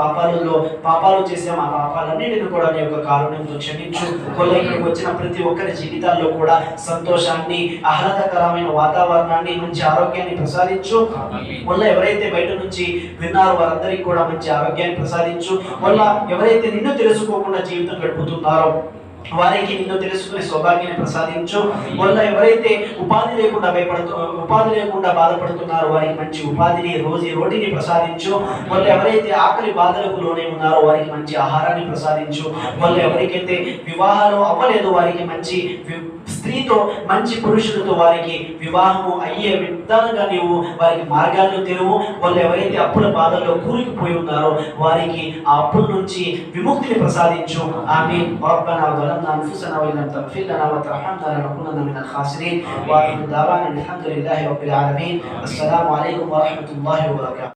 పాపాలు చేసే మా పాపాలన్నిటిని కూడా నీ యొక్క కారుణ్యంతో క్షమించు. వల్ల ఇక్కడికి వచ్చిన ప్రతి ఒక్కరి జీవితాల్లో కూడా సంతోషాన్ని, ఆహ్లాదకరమైన వాతావరణాన్ని, మంచి ఆరోగ్యాన్ని ప్రసాదించు. వల్ల ఎవరైతే బయట నుంచి విన్నారో వారందరికీ కూడా మంచి ఆరోగ్యాన్ని ప్రసాదించు. వల్ల ఎవరైతే నిన్ను తెలుసుకోకుండా జీవితం గడుపుతున్నారో వారికి నిన్ను తెలుసుకునే సౌభాగ్యాన్ని ప్రసాదించు. వల్ల ఎవరైతే ఉపాధి లేకుండా బాధపడుతున్నారో వారికి మంచి ఉపాధిని, రోటిని ప్రసాదించు. వల్ల ఎవరైతే ఆకలి బాధలకు లోనే ఉన్నారో వారికి మంచి ఆహారాన్ని ప్రసాదించు. వల్ల ఎవరికైతే వివాహాలు అవ్వలేదు వారికి మంచి స్త్రీతో, మంచి పురుషులతో వారికి వివాహము అయ్యే విధానంగా నీవు వారికి మార్గాలను తెరువు. వాళ్ళు ఎవరైతే అప్పుల బాధల్లో కూరుకుపోయి ఉన్నారో వారికి ఆ అప్పుల నుంచి విముక్తిని ప్రసాదించు. ఆమీన్. రబ్బనా ظلمنا أنفسنا وإن لم تغفر لنا وترحمنا لنكونن من الخاسرين. وآخر دعوانا الحمد لله رب العالمين. السلام عليكم ورحمة الله وبركاته.